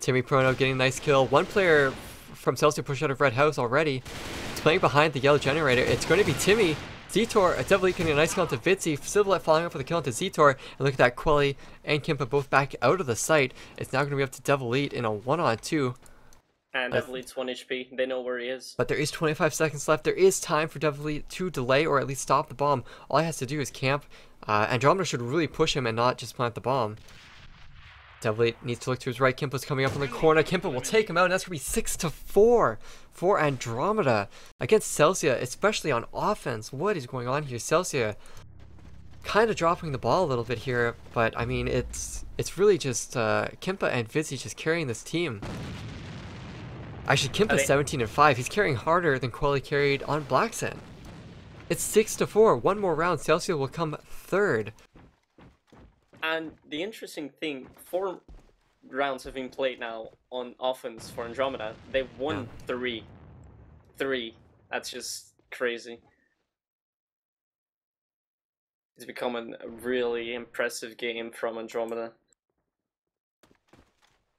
Timmy Prono getting a nice kill. 1 player from Celsia pushed out of Red House already. He's playing behind the yellow generator. It's going to be Timmy. Zetor definitely getting a nice kill into Vitzi. Civilite following up with a kill into Zetor. And look at that, Quelly and Kimpa both back out of the site. It's now going to be up to Devil Eat in a 1-on-2. And Devil Eat's 1 HP. They know where he is. But there is 25 seconds left. There is time for Devil Eat to delay or at least stop the bomb. All he has to do is camp. Andromeda should really push him and not just plant the bomb. Devil Eat needs to look to his right. Kimpa's coming up in the corner. Kimpa will take him out, and that's going to be 6-4 for Andromeda against Celsia, especially on offense. What is going on here? Celsia kind of dropping the ball a little bit here, but I mean, it's really just Kimpa and Vitzi just carrying this team. Actually, Kimpa's 17-5. He's carrying harder than Quelly carried on Blacksen. It's 6-4. 1 more round. Celsia will come 3rd. And the interesting thing, 4 rounds have been played now on offense for Andromeda. They've won 3. 3. That's just crazy. It's become a really impressive game from Andromeda.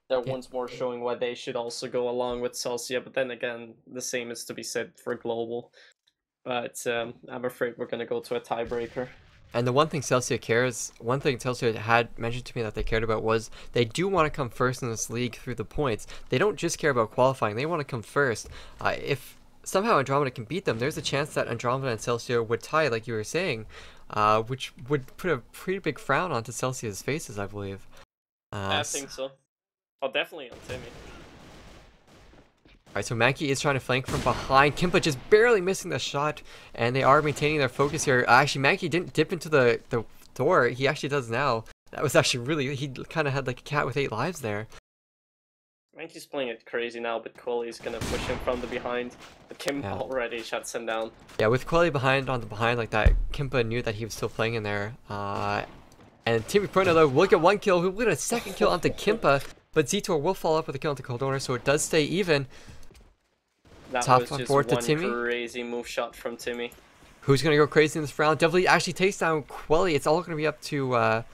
They're once more showing why they should also go along with Celsia, but then again, the same is to be said for Global. But I'm afraid we're going to go to a tiebreaker. And the one thing Celsia had mentioned to me that they cared about was they do want to come first in this league through the points. They don't just care about qualifying, they want to come first. If somehow Andromeda can beat them, there's a chance that Andromeda and Celsia would tie, like you were saying, which would put a pretty big frown onto Celsia's faces, I believe. I think so. Oh, definitely on Timmy. Alright, so Mankey is trying to flank from behind. Kimpa just barely missing the shot, and they are maintaining their focus here. Actually, Mankey didn't dip into the door. He actually does now. That was actually really... He kind of had like a cat with 8 lives there. Mankey's playing it crazy now, but Quilly's gonna push him from the behind. But Kim already shuts him down. Yeah, with Quilly behind like that, Kimpa knew that he was still playing in there. And Timmy Prono though will get one kill. He'll get a second kill onto Kimpa, but Zitor will follow up with a kill onto Cold Owner, so it does stay even. That Top was on just board to one Timmy. crazy move shot from Timmy. Who's gonna go crazy in this round? Definitely actually takes down Quilly. It's all gonna be up to Well,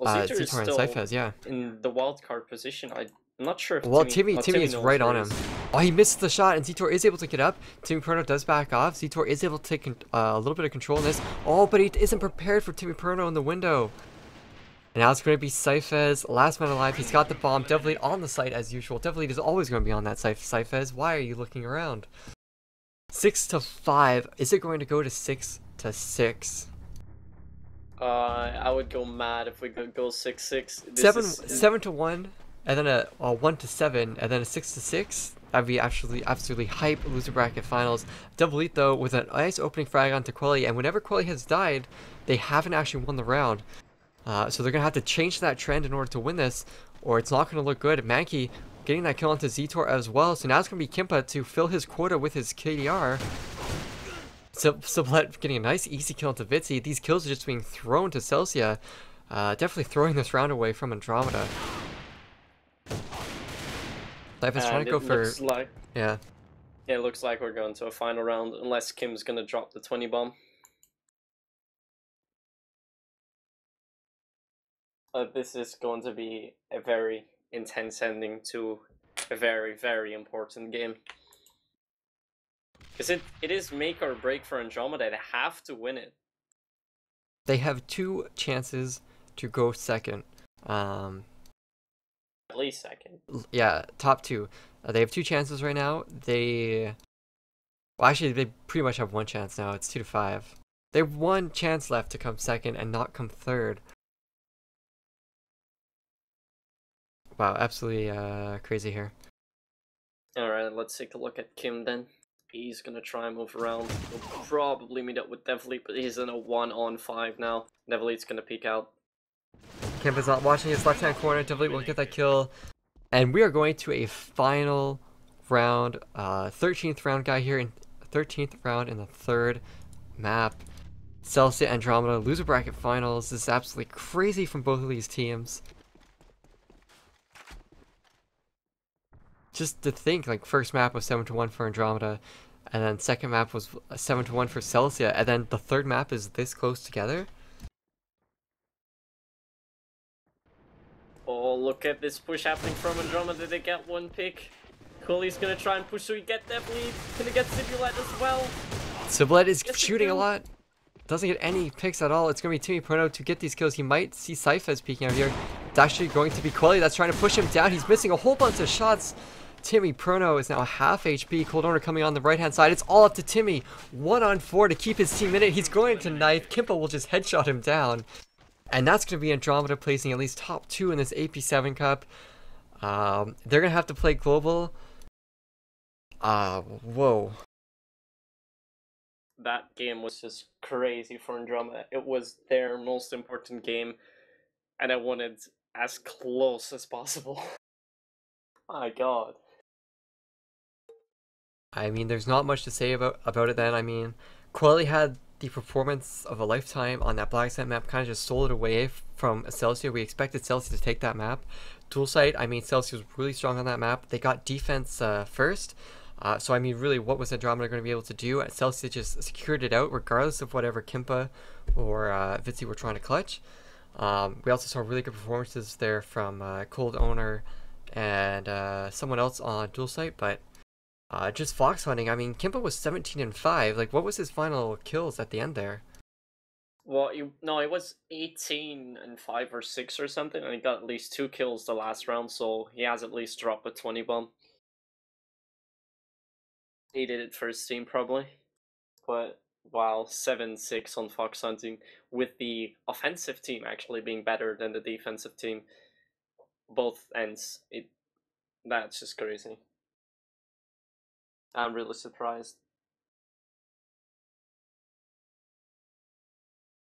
Zitor is Zitor and still Cyphers, yeah. in the wildcard position. I'm not sure if Well, Timmy Timmy is knows right where on he him. is. Oh, he missed the shot, and Zitor is able to get up. Timmy Perno does back off. Zitor is able to take a little bit of control in this. Oh, but he isn't prepared for Timmy Perno in the window. And now it's going to be Cyphers, last man alive. He's got the bomb. Devilite on the site as usual. Devilite is always going to be on that site. Cyphers, why are you looking around? 6-5. Is it going to go to 6-6? I would go mad if we could go 6-6. 7-1, and then a 1-7, and then a 6-6. That'd be absolutely hype. Loser bracket finals. Devilite though with a nice opening frag onto Quilly, and whenever Quilly has died, they haven't actually won the round. So they're gonna have to change that trend in order to win this, or it's not gonna look good. Mankey getting that kill onto Zitor as well. So now it's gonna be Kimpa to fill his quota with his KDR. Sublet getting a nice easy kill into Vitzi. These kills are just being thrown to Celsia. Definitely throwing this round away from Andromeda. Life is trying to go for... Yeah. It looks like we're going to a final round, unless Kim's gonna drop the 20 bomb. This is going to be a very intense ending to a very, very important game. Because it is make or break for Andromeda. They have to win it. They have 2 chances to go second. At least second. Yeah, top 2. They have 2 chances right now. Well, actually, they pretty much have 1 chance now. It's 2-5. They have 1 chance left to come second and not come third. Wow, absolutely crazy here. Alright, let's take a look at Kim then. He's gonna try and move around. He'll probably meet up with Devilite, but he's in a 1-on-5 now. Devilite's gonna peek out. Kimpa's not watching his left-hand corner. Devilite will get that kill. And we are going to a final round. 13th round guy here. 13th round in the 3rd map. Celsia Andromeda loser bracket finals. This is absolutely crazy from both of these teams. Just to think, like, first map was 7-1 for Andromeda, and then second map was 7-1 for Celsia, and then the third map is this close together. Oh, look at this push happening from Andromeda. They get 1 pick. Quilly's gonna try and push so he get Devilite. Gonna get Sibulet as well. Sibulet is shooting a lot. Doesn't get any picks at all. It's going to be Timmy Prono to get these kills. He might see Cyphers peeking out here. It's actually going to be Quilly that's trying to push him down. He's missing a whole bunch of shots. Timmy Prono is now half HP. Cold Owner coming on the right-hand side. It's all up to Timmy. 1-on-4 to keep his team in it. He's going to knife. Kimpa will just headshot him down. And that's going to be Andromeda placing at least top 2 in this AP7 Cup. They're going to have to play global. Whoa. That game was just crazy for Andromeda. It was their most important game, and I wanted as close as possible. My god. I mean, there's not much to say about it then. I mean, Quilly had the performance of a lifetime on that Black Site map, kind of just stole it away from Celsia. We expected Celsia to take that map. Dual site, I mean, Celsia was really strong on that map. They got defense first. So, I mean, really, what was Andromeda going to be able to do? Celsia just secured it out, regardless of whatever Kimpa or Vitzi were trying to clutch. We also saw really good performances there from Cold Owner and someone else on dual site, but just fox hunting. I mean, Kimpa was 17-5. Like, what was his final kills at the end there? Well, no, it was 18-5 or 6 or something, and he got at least 2 kills the last round, so he has at least dropped a 20 bomb. He did it for his team, probably. But, wow, 7-6 on fox hunting, with the offensive team actually being better than the defensive team. Both ends. That's just crazy. I'm really surprised.